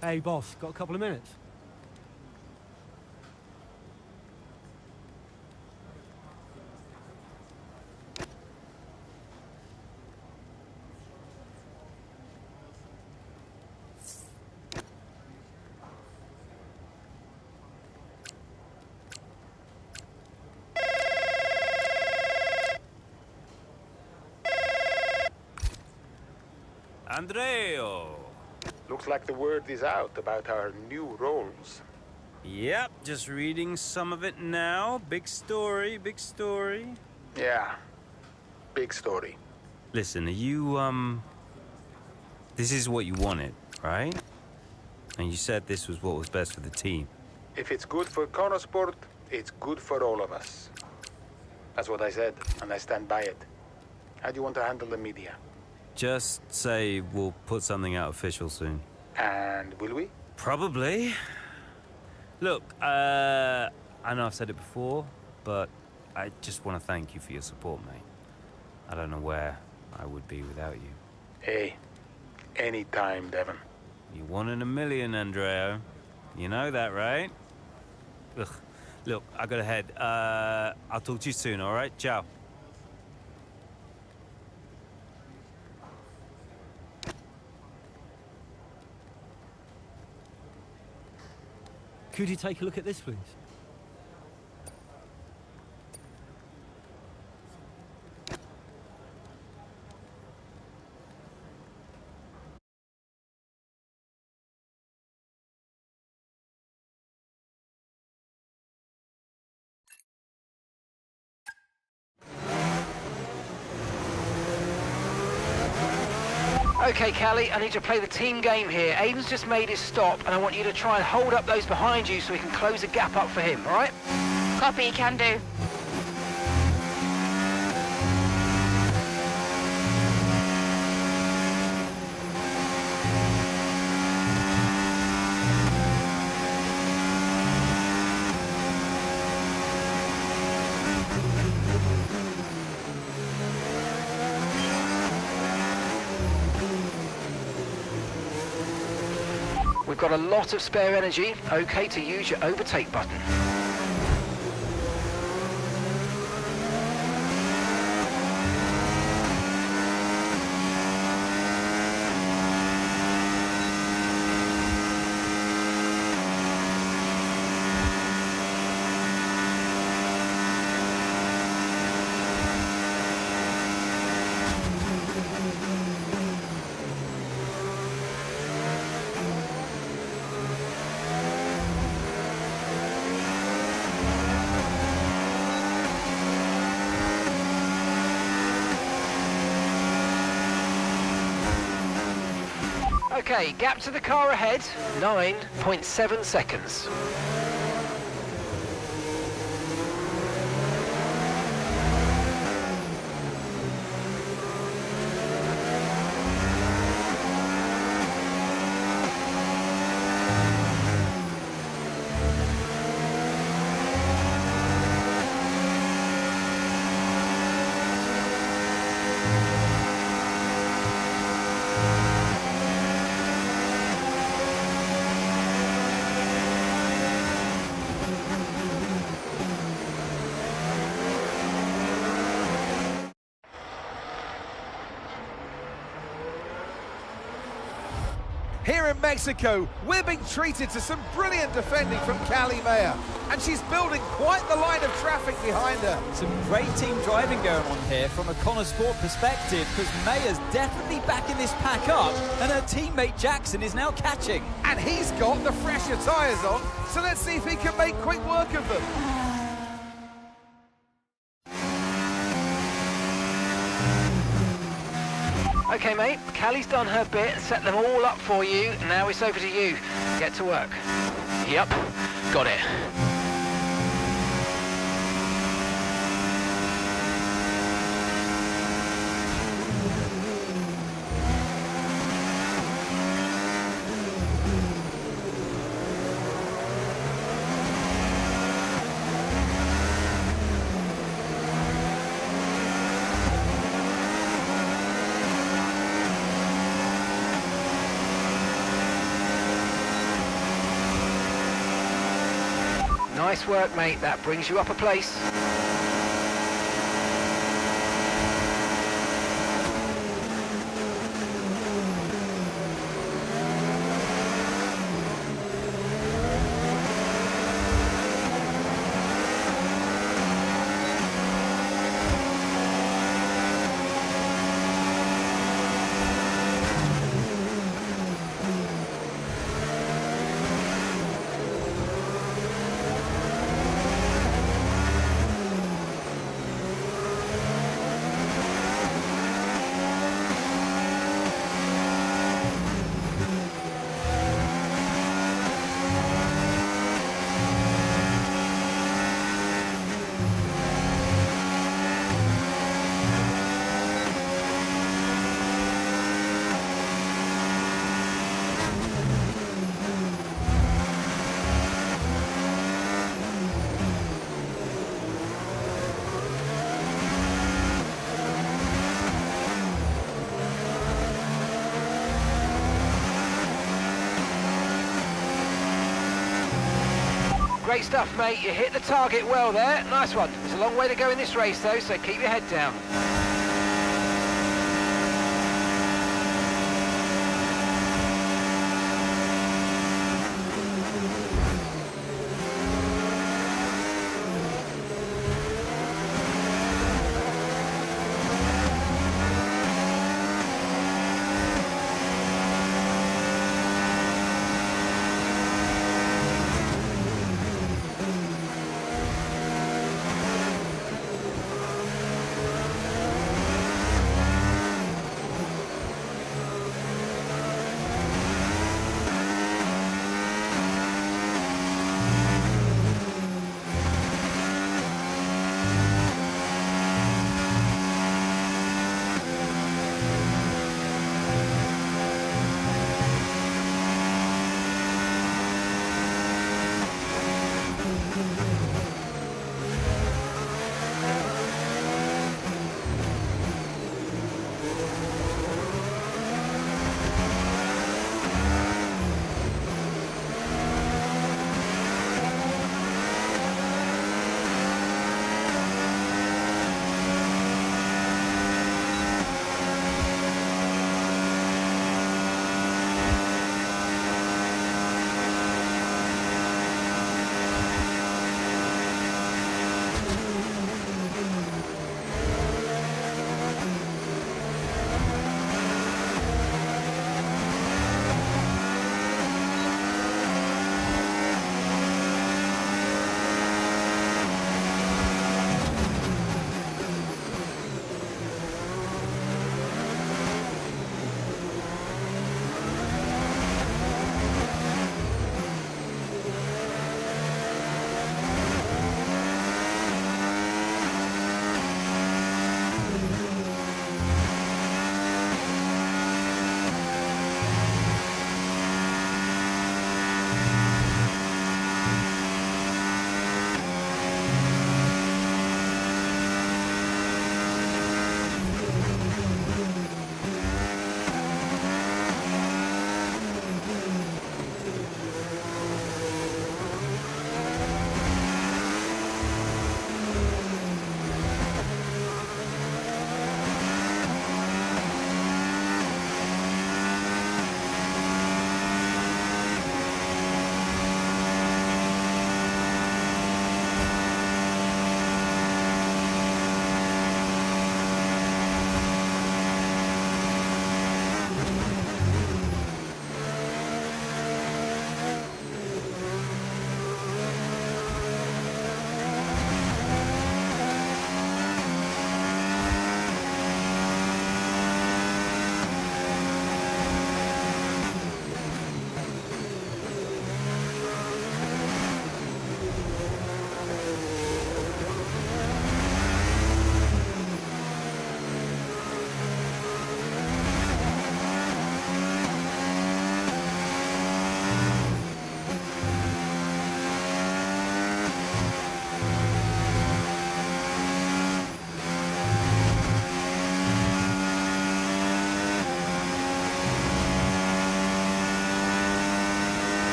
Hey, boss, got a couple of minutes? Andreo! Looks like the word is out about our new roles. Yep, just reading some of it now. Big story, big story. Yeah, big story. Listen, are you, this is what you wanted, right? And you said this was what was best for the team. If it's good for Connorsport, it's good for all of us. That's what I said, and I stand by it. How do you want to handle the media? Just say we'll put something out official soon. And will we? Probably. Look, I know I've said it before, but I just want to thank you for your support, mate. I don't know where I would be without you. Hey, anytime, Devon. You 1 in a million, Andreo. You know that, right? Ugh. Look, I gotta head. I'll talk to you soon, all right? Ciao. Could you take a look at this, please? Okay, Callie, I need you to play the team game here. Aiden's just made his stop, and I want you to try and hold up those behind you so we can close the gap up for him, all right? Copy, can do. We've got a lot of spare energy. Okay to use your overtake button. Okay, gap to the car ahead, 9.7 seconds. Here in Mexico, we're being treated to some brilliant defending from Callie Mayer, and she's building quite the line of traffic behind her. Some great team driving going on here from a Connor Sport perspective, because Mayer's definitely backing this pack up, and her teammate Jackson is now catching. And he's got the fresher tyres on, so let's see if he can make quick work of them. Okay, mate, Callie's done her bit and set them all up for you. Now it's over to you. Get to work. Yep, got it. Nice work, mate. That brings you up a place. Great stuff, mate. You hit the target well there. Nice one. There's a long way to go in this race, though, so keep your head down.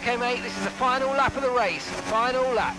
Okay, mate, this is the final lap of the race. Final lap.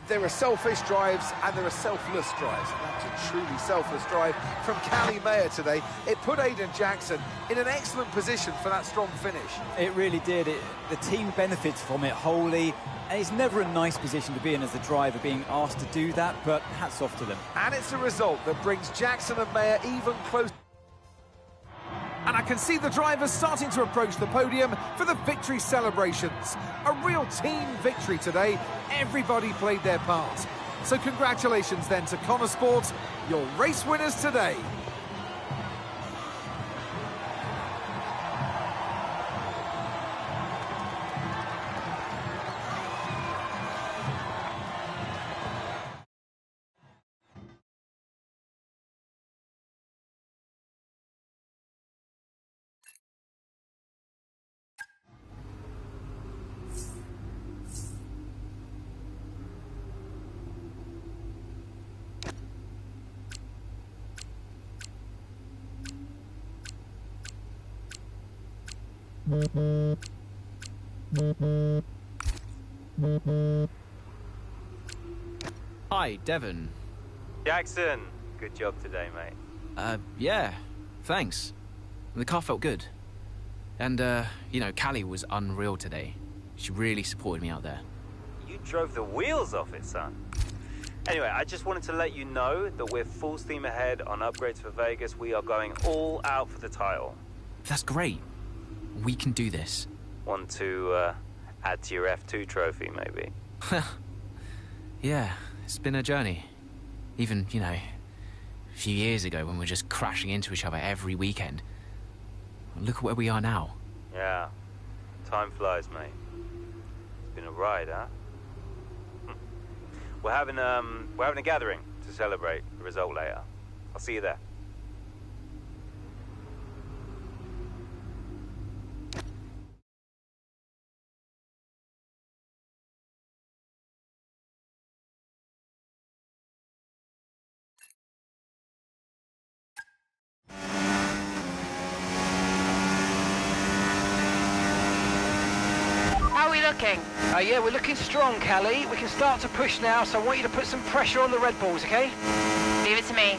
There are selfish drives and there are selfless drives. That's a truly selfless drive from Callie Mayer today. It put Aidan Jackson in an excellent position for that strong finish. It really did. The team benefits from it wholly. And it's never a nice position to be in as the driver, being asked to do that, but hats off to them. And it's a result that brings Jackson and Mayer even closer. And I can see the drivers starting to approach the podium for the victory celebrations. A real team victory today. Everybody played their part. So congratulations then to Connor Sport, your race winners today. Hi, Devon. Jackson, good job today, mate. Yeah, thanks. The car felt good. And, you know, Callie was unreal today. She really supported me out there. You drove the wheels off it, son. Anyway, I just wanted to let you know that we're full steam ahead on upgrades for Vegas. We are going all out for the title. That's great. We can do this. Want to add to your F2 trophy, maybe? Yeah, it's been a journey. Even, you know, a few years ago when we were just crashing into each other every weekend. Look at where we are now. Yeah, time flies, mate. It's been a ride, huh? We're having a gathering to celebrate the result later. I'll see you there. How are we looking? Yeah, we're looking strong, Callie. We can start to push now, so I want you to put some pressure on the Red Bulls, okay? Leave it to me.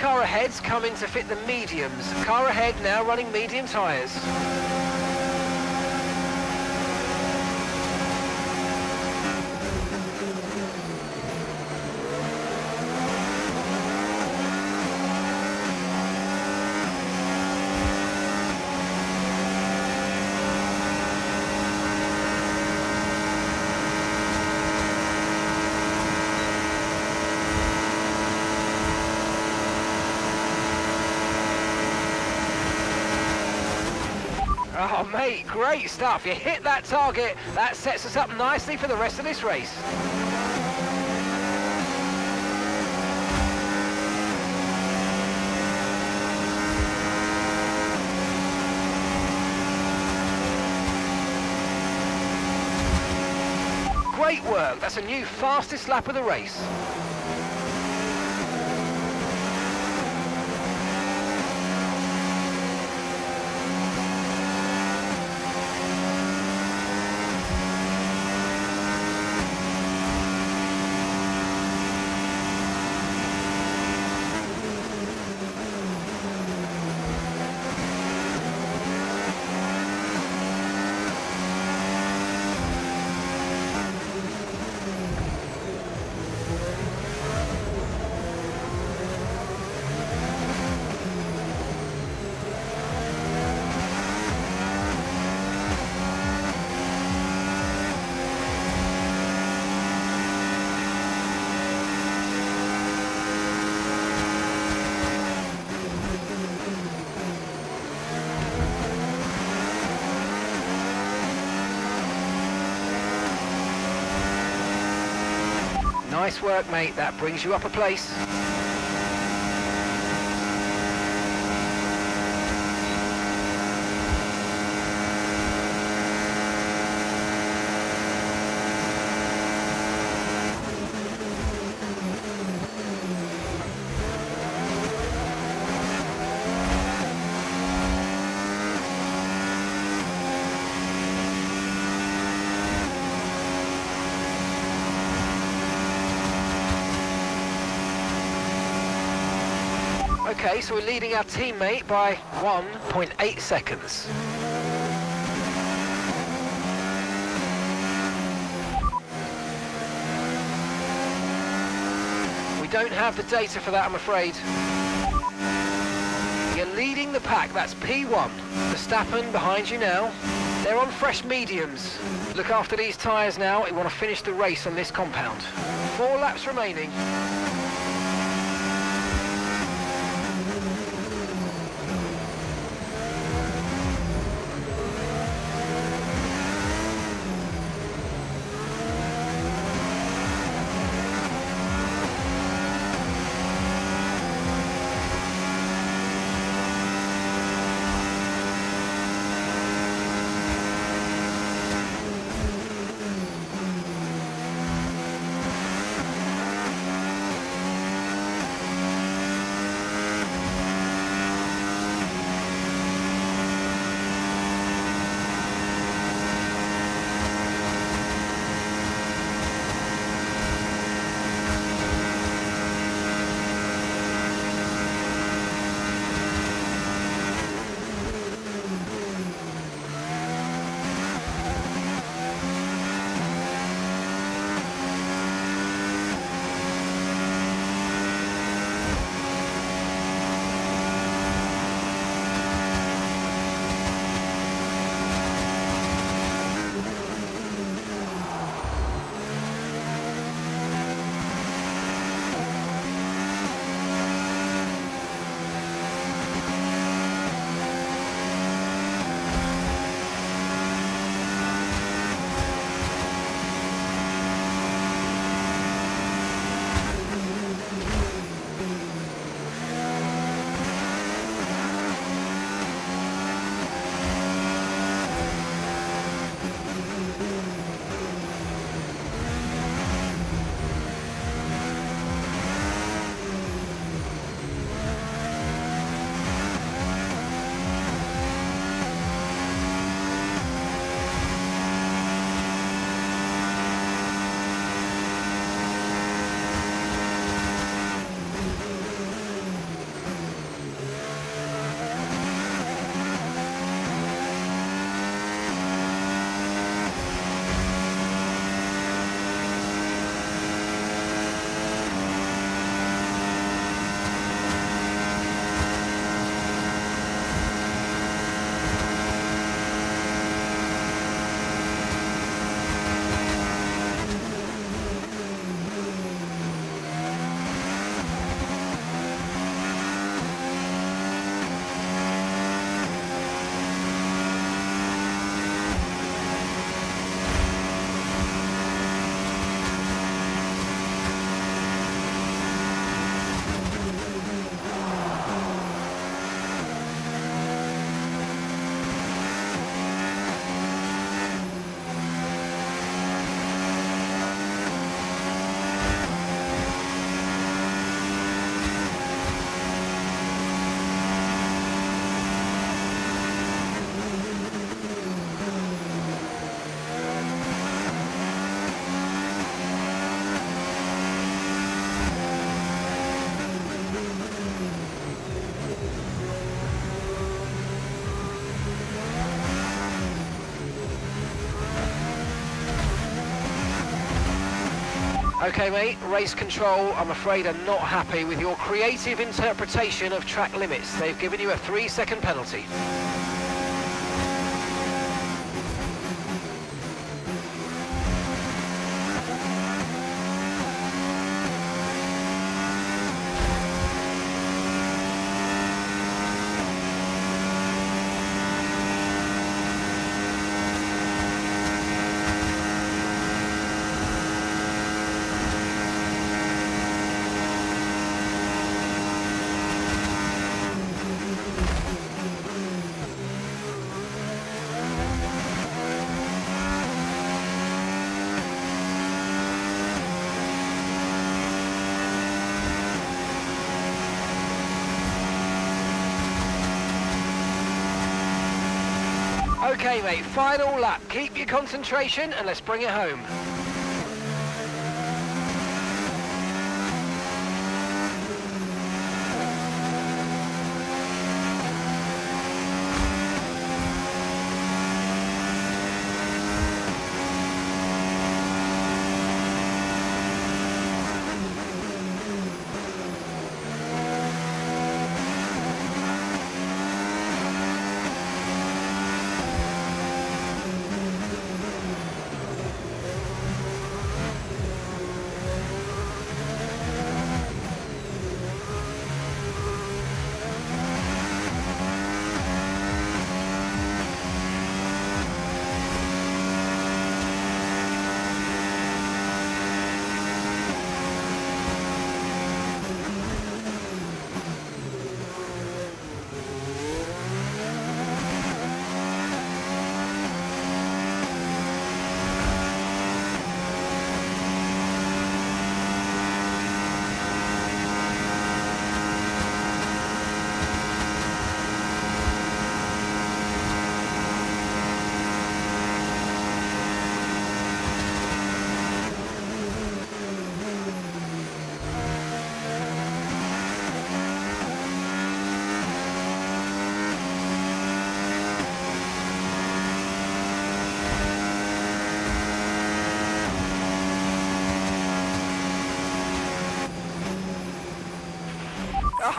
car ahead's come in to fit the mediums. Car ahead now running medium tyres. Oh, mate, great stuff. You hit that target. That sets us up nicely for the rest of this race. Great work. That's a new fastest lap of the race. Nice work, mate. That brings you up a place. Okay, so we're leading our teammate by 1.8 seconds. We don't have the data for that, I'm afraid. You're leading the pack, that's P1. Verstappen behind you now. They're on fresh mediums. Look after these tyres now, we want to finish the race on this compound. 4 laps remaining. Okay, mate, race control, I'm afraid, are not happy with your creative interpretation of track limits. They've given you a 3-second penalty. Okay, mate, final lap. Keep your concentration and let's bring it home.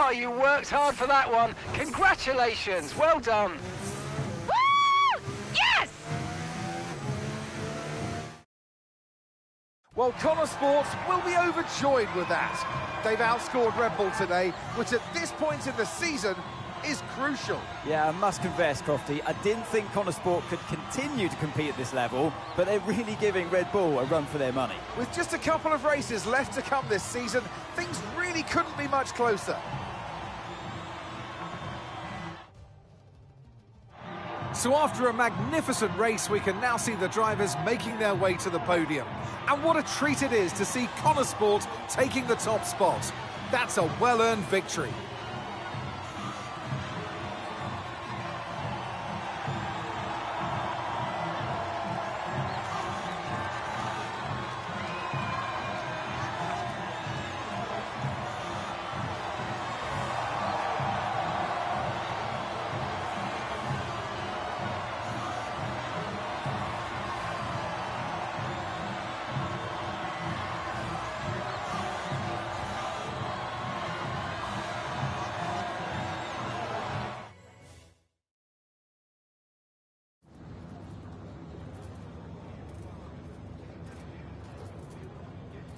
Oh, you worked hard for that one. Congratulations. Well done. Woo! Yes! Well, Connor Sports will be overjoyed with that. They've outscored Red Bull today, which at this point in the season is crucial. Yeah, I must confess, Crofty, I didn't think Connor Sport could continue to compete at this level, but they're really giving Red Bull a run for their money. With just a couple of races left to come this season, things really couldn't be much closer. So after a magnificent race, we can now see the drivers making their way to the podium. And what a treat it is to see Connor Sport taking the top spot. That's a well-earned victory.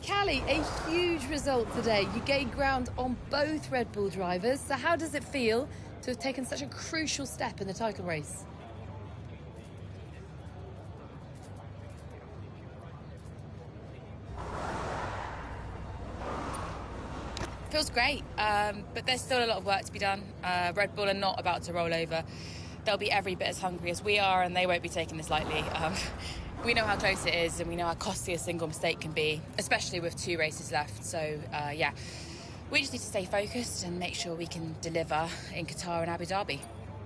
Callie, a huge result today. You gained ground on both Red Bull drivers. So how does it feel to have taken such a crucial step in the title race? Feels great, but there's still a lot of work to be done. Red Bull are not about to roll over. They'll be every bit as hungry as we are, and they won't be taking this lightly. We know how close it is, and we know how costly a single mistake can be, especially with 2 races left. So, yeah, we just need to stay focused and make sure we can deliver in Qatar and Abu Dhabi.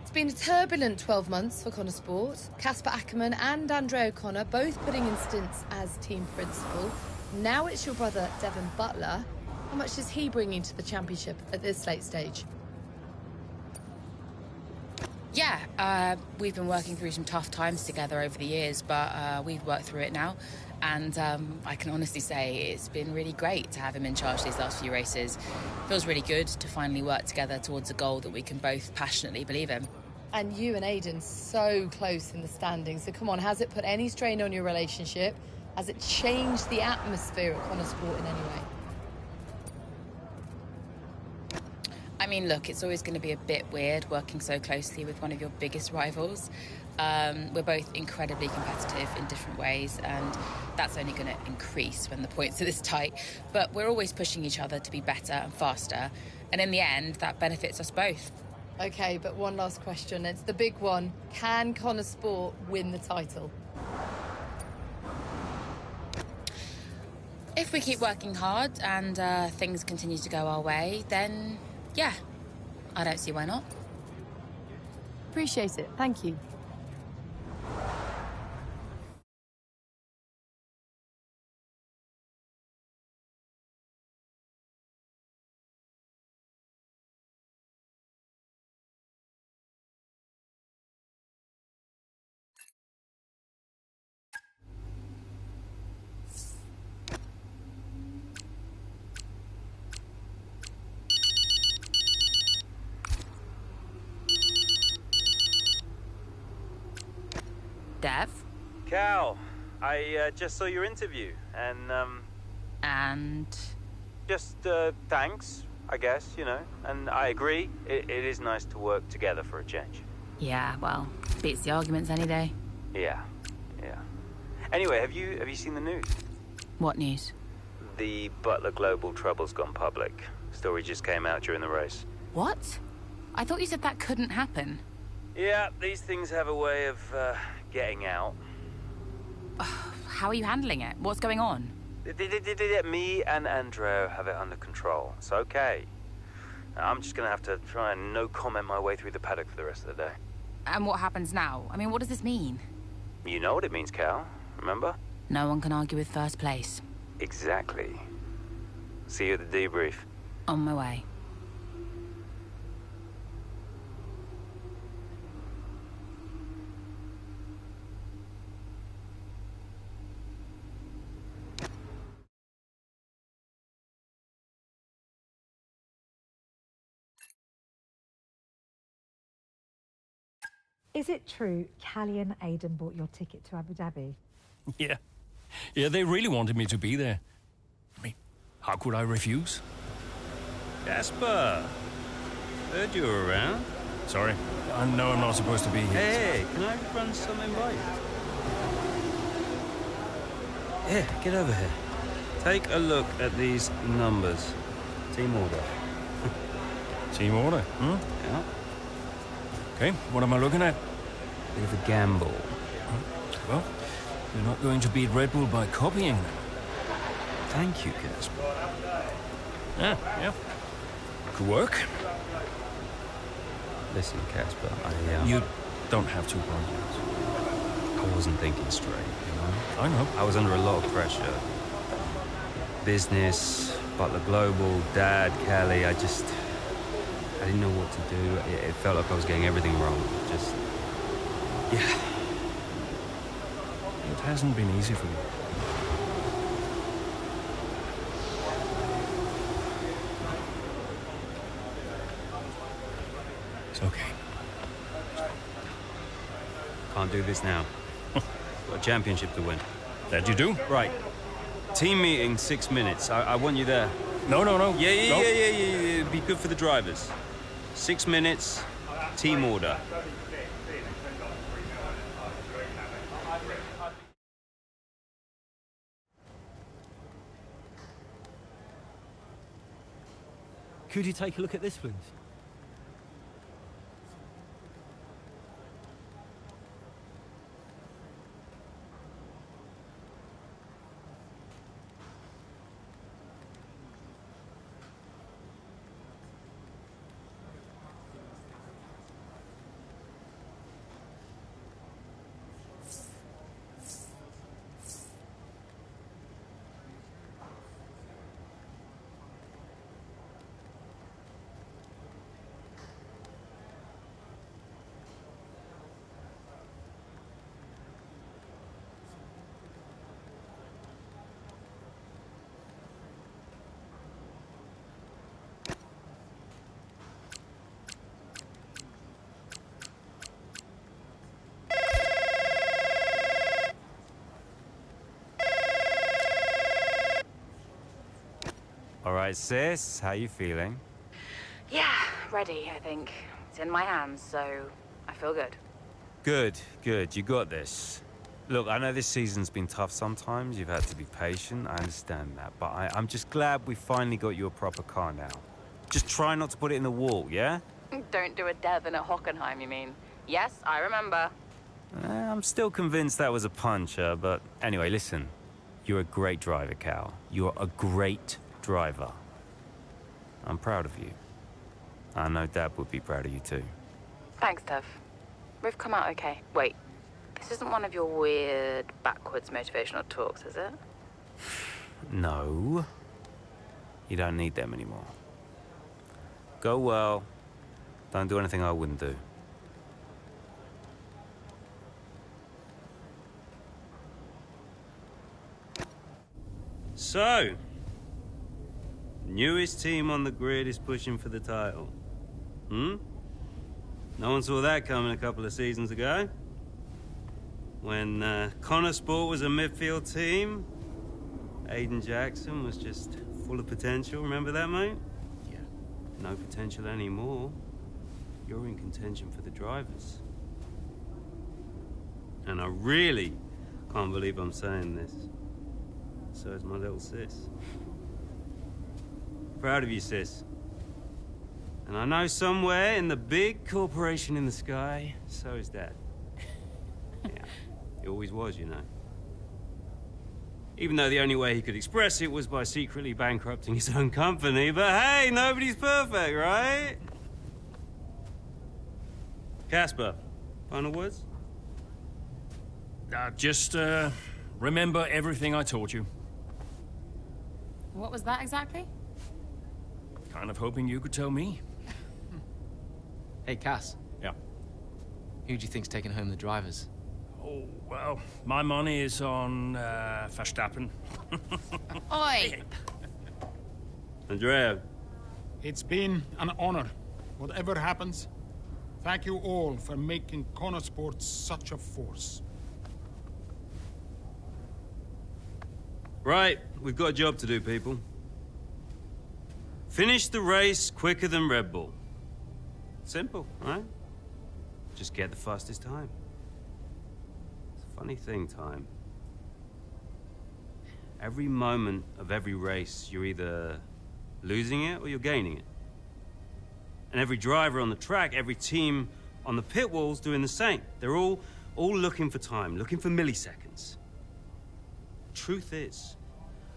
It's been a turbulent 12 months for Connor Sport. Casper Ackermann and Andre O'Connor both putting in stints as team principal. Now it's your brother, Devon Butler. How much is he bringing to the championship at this late stage? Yeah, we've been working through some tough times together over the years, but we've worked through it now. And I can honestly say it's been really great to have him in charge these last few races. Feels really good to finally work together towards a goal that we can both passionately believe in. And you and Aidan so close in the standings. So come on, has it put any strain on your relationship? Has it changed the atmosphere at Connor Sport in any way? I mean, look, it's always going to be a bit weird working so closely with one of your biggest rivals. We're both incredibly competitive in different ways, and that's only going to increase when the points are this tight. But we're always pushing each other to be better and faster, and in the end, that benefits us both. OK, but one last question. It's the big one. Can Connor Sport win the title? If we keep working hard and things continue to go our way, then, yeah, I don't see why not. Appreciate it. Thank you. Dev? Cal, I just saw your interview, and And? just thanks, I guess, you know. And I agree, it is nice to work together for a change. Yeah, well, beats the arguments any day. Yeah. Anyway, have you seen the news? What news? The Butler Global trouble's gone public. Story just came out during the race. What? I thought you said that couldn't happen. Yeah, these things have a way of getting out. How are you handling it? What's going on? Me and Andrew have it under control. It's okay. I'm just gonna have to try and no-comment my way through the paddock for the rest of the day. And what happens now? I mean, what does this mean? You know what it means, Cal. Remember? No one can argue with first place. Exactly. See you at the debrief. On my way. Is it true Callie and Aidan bought your ticket to Abu Dhabi? Yeah. Yeah, they really wanted me to be there. I mean, how could I refuse? Jasper, heard you were around. Sorry, I know I'm not supposed to be here. Hey, can I run something by you? Here, get over here. Take a look at these numbers. Team order. Team order, hmm? Yeah. Okay, what am I looking at? Bit of a gamble. Well, you're not going to beat Red Bull by copying them. Thank you, Casper. Yeah. Could work. Listen, Casper, You don't have to apologize. I wasn't thinking straight, you know? I know. I was under a lot of pressure. Business, Butler Global, Dad, Callie, I didn't know what to do. It felt like I was getting everything wrong. Yeah. It hasn't been easy for you. It's okay. Can't do this now. Got a championship to win. That you do? Right. Team meeting, 6 minutes. I want you there. No. Yeah. It'd be good for the drivers. 6 minutes, team order. Could you take a look at this, please? right, sis. How you feeling? Yeah, ready, I think. It's in my hands, so I feel good. Good, good. You got this. Look, I know this season's been tough sometimes. You've had to be patient. I understand that. But I'm just glad we finally got you a proper car now. Just try not to put it in the wall, yeah? Don't do a Devon at Hockenheim, you mean? Yes, I remember. I'm still convinced that was a puncher, but anyway, listen. You're a great driver, Cal. You're a great driver. I'm proud of you. I know Dad would be proud of you too. Thanks, Dev. We've come out okay. Wait, this isn't one of your weird, backwards motivational talks, is it? No. You don't need them anymore. Go well. Don't do anything I wouldn't do. So, newest team on the grid is pushing for the title. Hmm? No one saw that coming a couple of seasons ago. When Connor Sport was a midfield team, Aiden Jackson was just full of potential. Remember that, mate? Yeah. No potential anymore. You're in contention for the drivers. And I really can't believe I'm saying this. So is my little sis. Proud of you, sis. And I know somewhere in the big corporation in the sky, so is Dad. Yeah, he always was, you know. Even though the only way he could express it was by secretly bankrupting his own company. But hey, nobody's perfect, right? Casper, final words? Just remember everything I taught you. What was that exactly? Kind of hoping you could tell me. Hey, Cass. Yeah? Who do you think's taking home the drivers? Oh, well, my money is on Verstappen. Oi! Andrea. It's been an honor. Whatever happens, thank you all for making Connor Sports such a force. Right, we've got a job to do, people. Finish the race quicker than Red Bull. Simple, right? Just get the fastest time. It's a funny thing, time. Every moment of every race, you're either losing it or you're gaining it. And every driver on the track, every team on the pit wall's doing the same. They're all looking for time, looking for milliseconds. Truth is,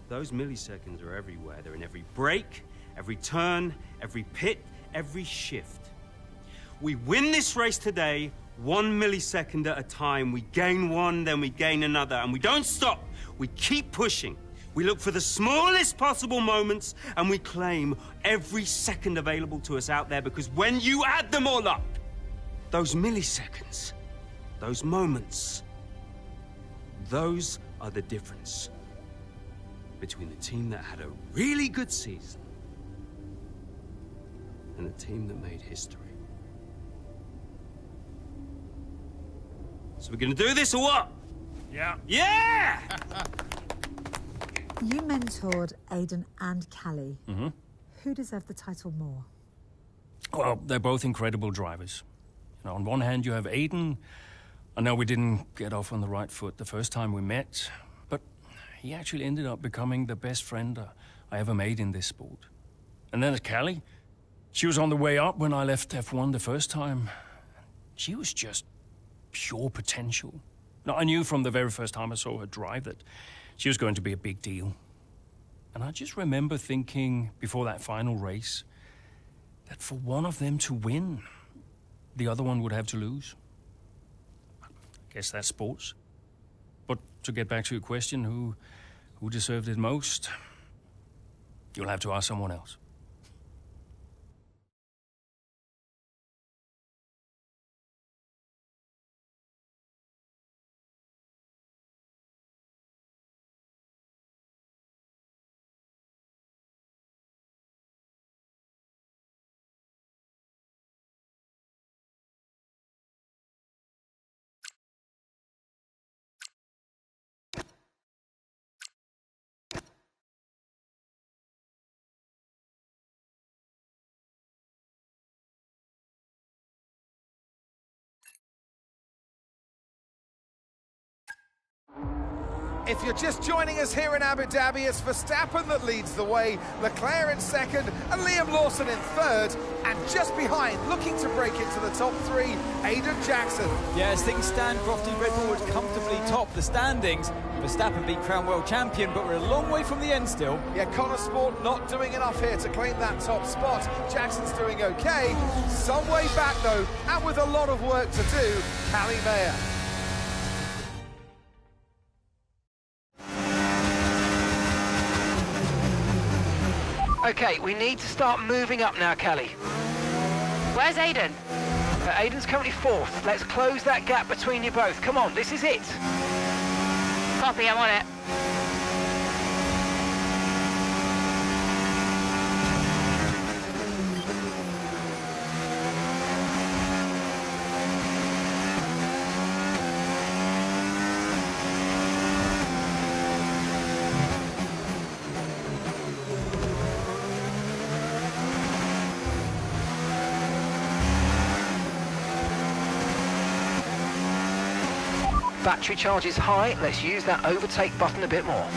those milliseconds are everywhere. They're in every break, every turn, every pit, every shift. We win this race today, 1 millisecond at a time. We gain one, then we gain another, and we don't stop. We keep pushing. We look for the smallest possible moments, and we claim every second available to us out there, because when you add them all up, those milliseconds, those moments, those are the difference between the team that had a really good season and the team that made history. So we're gonna do this or what? Yeah. Yeah! You mentored Aiden and Callie. Mm-hmm. Who deserved the title more? Well, they're both incredible drivers. You know, on one hand, you have Aiden. I know we didn't get off on the right foot the first time we met, but he actually ended up becoming the best friend I ever made in this sport. And then there's Callie. She was on the way up when I left F1 the first time. She was just pure potential. Now, I knew from the very first time I saw her drive that she was going to be a big deal. And I just remember thinking before that final race that for one of them to win, the other one would have to lose. I guess that's sports. But to get back to your question, who deserved it most? You'll have to ask someone else. If you're just joining us here in Abu Dhabi, it's Verstappen that leads the way, Leclerc in second, and Liam Lawson in third. And just behind, looking to break into the top three, Aiden Jackson. Yeah, as things stand, Crofty, Red Bull would comfortably top the standings. Verstappen beat crowned world champion, but we're a long way from the end still. Yeah, Connor Sport not doing enough here to claim that top spot. Jackson's doing okay. Some way back, though, and with a lot of work to do, Callie Mayer. Okay, we need to start moving up now, Callie. Where's Aiden? Aiden's currently fourth. Let's close that gap between you both. Come on, this is it. Copy, I'm on it. Battery charge is high. Let's use that overtake button a bit more.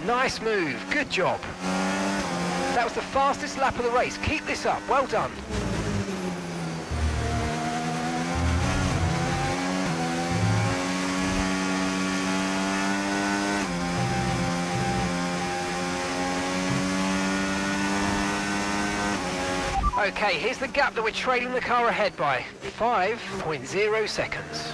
Nice move, good job. That was the fastest lap of the race. Keep this up, well done. Okay, here's the gap that we're trailing the car ahead by. 5.0 seconds.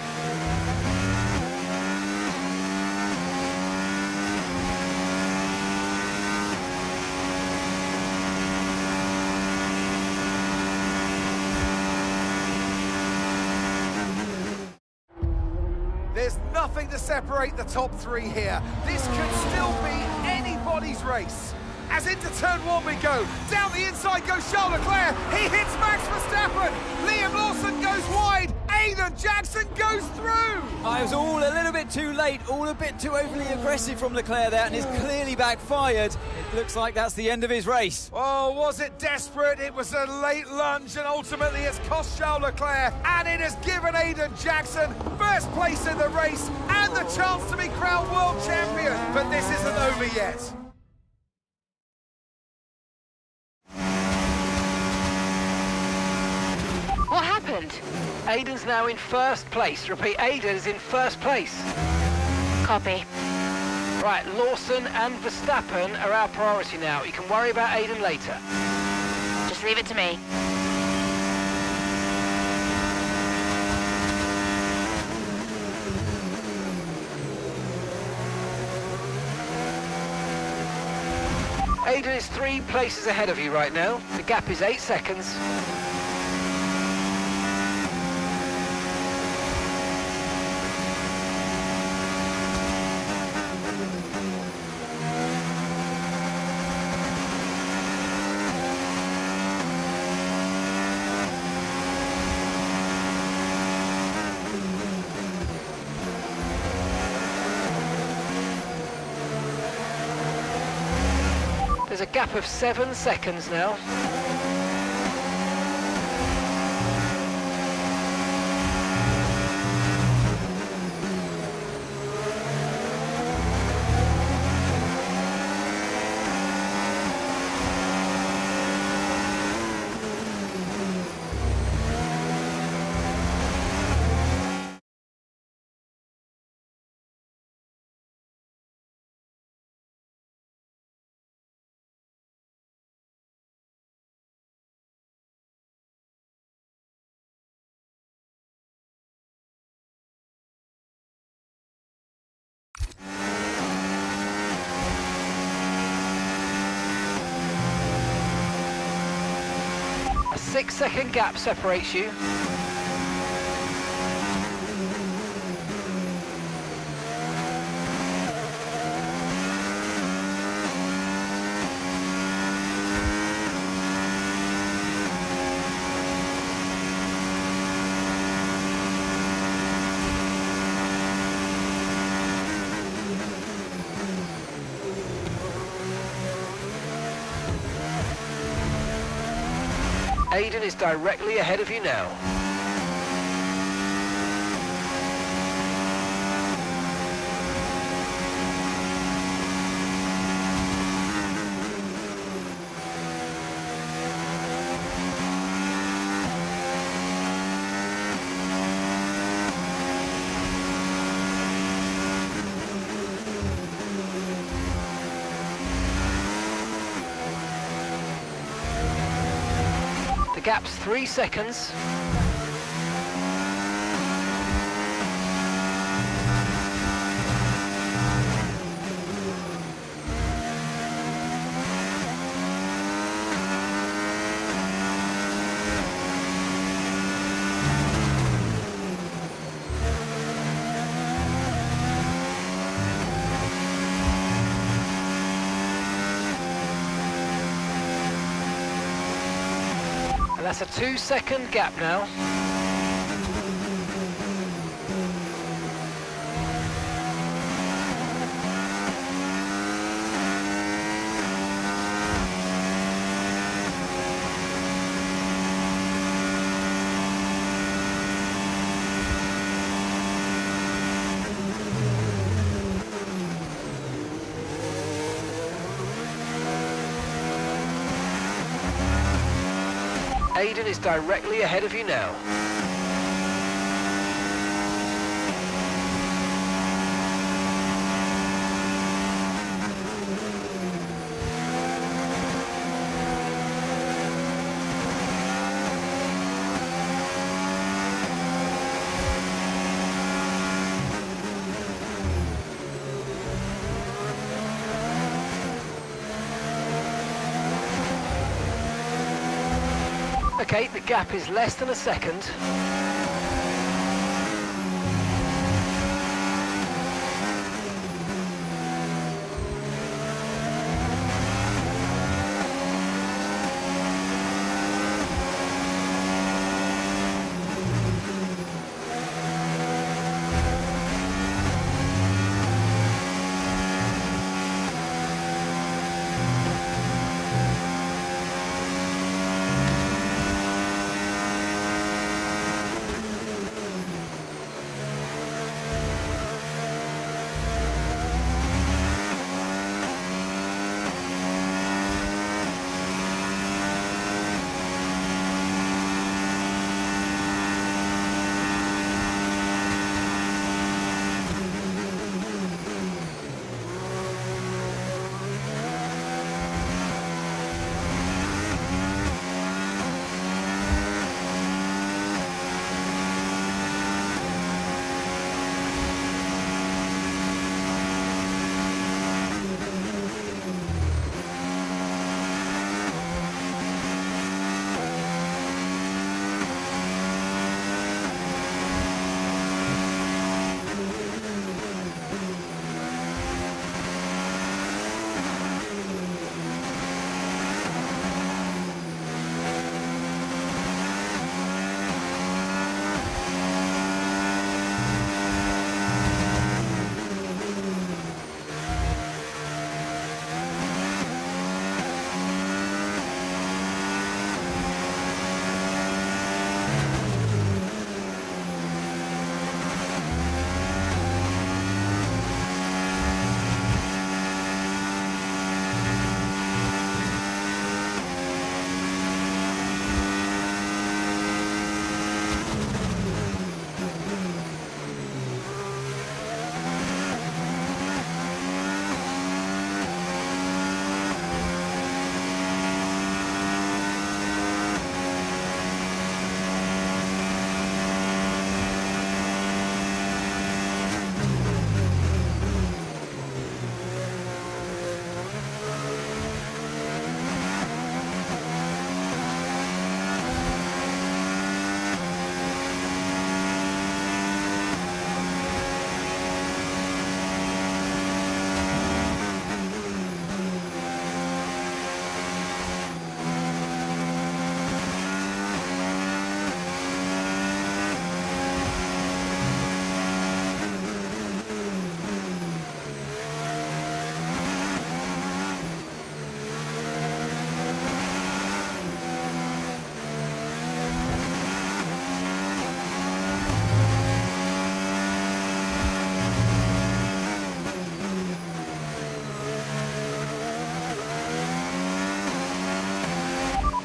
There's nothing to separate the top three here. This could still be anybody's race. As into turn one we go. Down the inside goes Charles Leclerc. He hits Max Verstappen. Liam Lawson goes wide. Aiden Jackson goes through. I was all a little bit too late, all a bit too overly aggressive from Leclerc there, and it's clearly backfired. It looks like that's the end of his race. Oh, was it desperate? It was a late lunge, and ultimately it's cost Charles Leclerc, and it has given Aiden Jackson first place in the race and the chance to be crowned world champion. But this isn't over yet. What happened? Aiden's now in first place. Repeat, Aiden's in first place. Copy. Right, Lawson and Verstappen are our priority now. You can worry about Aiden later. Just leave it to me. Aiden is 3 places ahead of you right now. The gap is 8 seconds. There's a gap of 7 seconds now. A 6-second gap separates you. Aiden is directly ahead of you now. The gap's 3 seconds. And that's a 2-second gap now. Aiden is directly ahead of you now. Okay, the gap is less than a second.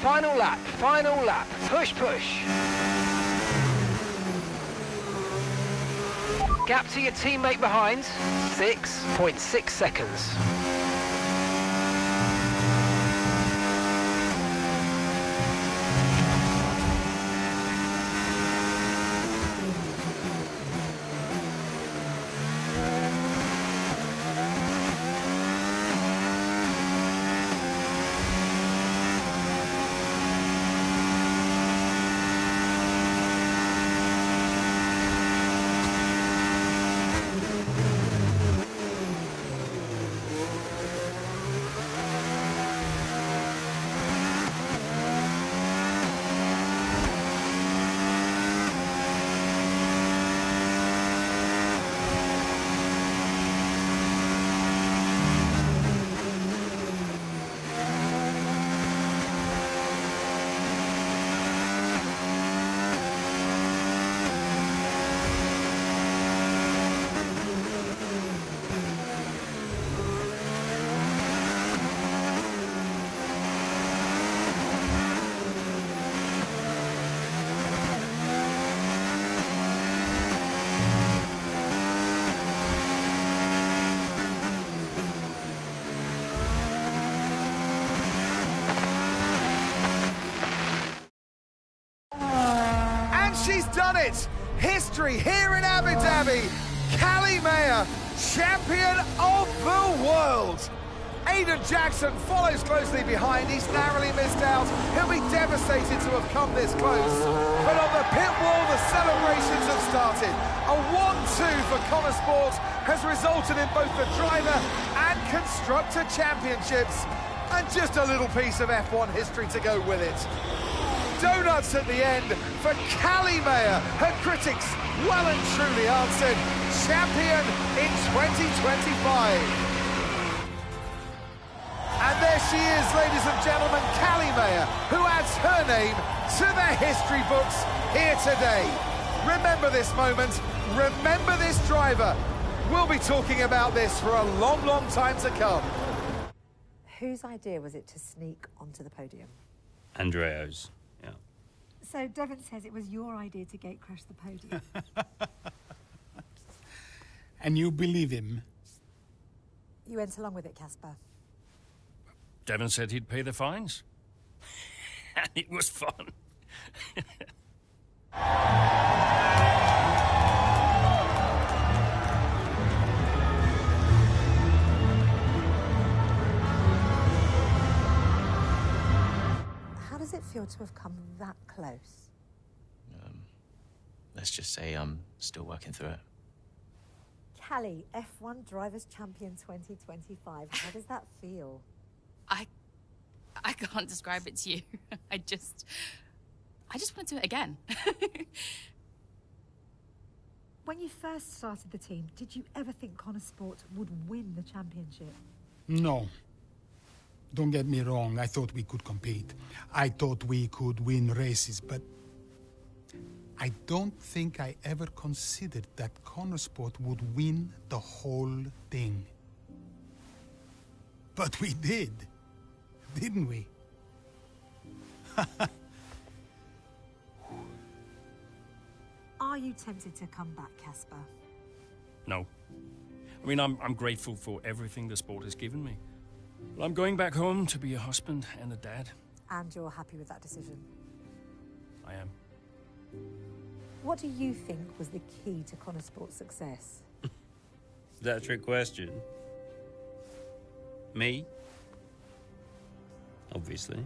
Final lap, final lap. Push, push. Gap to your teammate behind, 6.6 seconds. She's done it! History here in Abu Dhabi. Callie Mayer, champion of the world. Aiden Jackson follows closely behind. He's narrowly missed out. He'll be devastated to have come this close. But on the pit wall, the celebrations have started. A 1-2 for Connor Sport has resulted in both the driver and constructor championships. And just a little piece of F1 history to go with it. Donuts at the end for Callie Mayer. Her critics well and truly answered. Champion in 2025. And there she is, ladies and gentlemen, Callie Mayer, who adds her name to the history books here today. Remember this moment, remember this driver. We'll be talking about this for a long, long time to come. Whose idea was it to sneak onto the podium? Andreo's. So Devon says it was your idea to gate crash the podium. And you believe him? You went along with it, Casper. Devon said he'd pay the fines. And it was fun. How does it feel to have come that close? Let's just say I'm still working through it. Callie, F1 Drivers' Champion 2025. How does that feel? I can't describe it to you. I just want to do it again. When you first started the team, did you ever think Connor Sport would win the championship? No. Don't get me wrong, I thought we could compete. I thought we could win races, but I don't think I ever considered that Connor Sport would win the whole thing. But we did, didn't we? Are you tempted to come back, Casper? No. I mean, I'm grateful for everything the sport has given me. But I'm going back home to be a husband and a dad. And you're happy with that decision? I am. What do you think was the key to Connor Sport's success? Is that a trick question? Me? Obviously.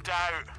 doubt.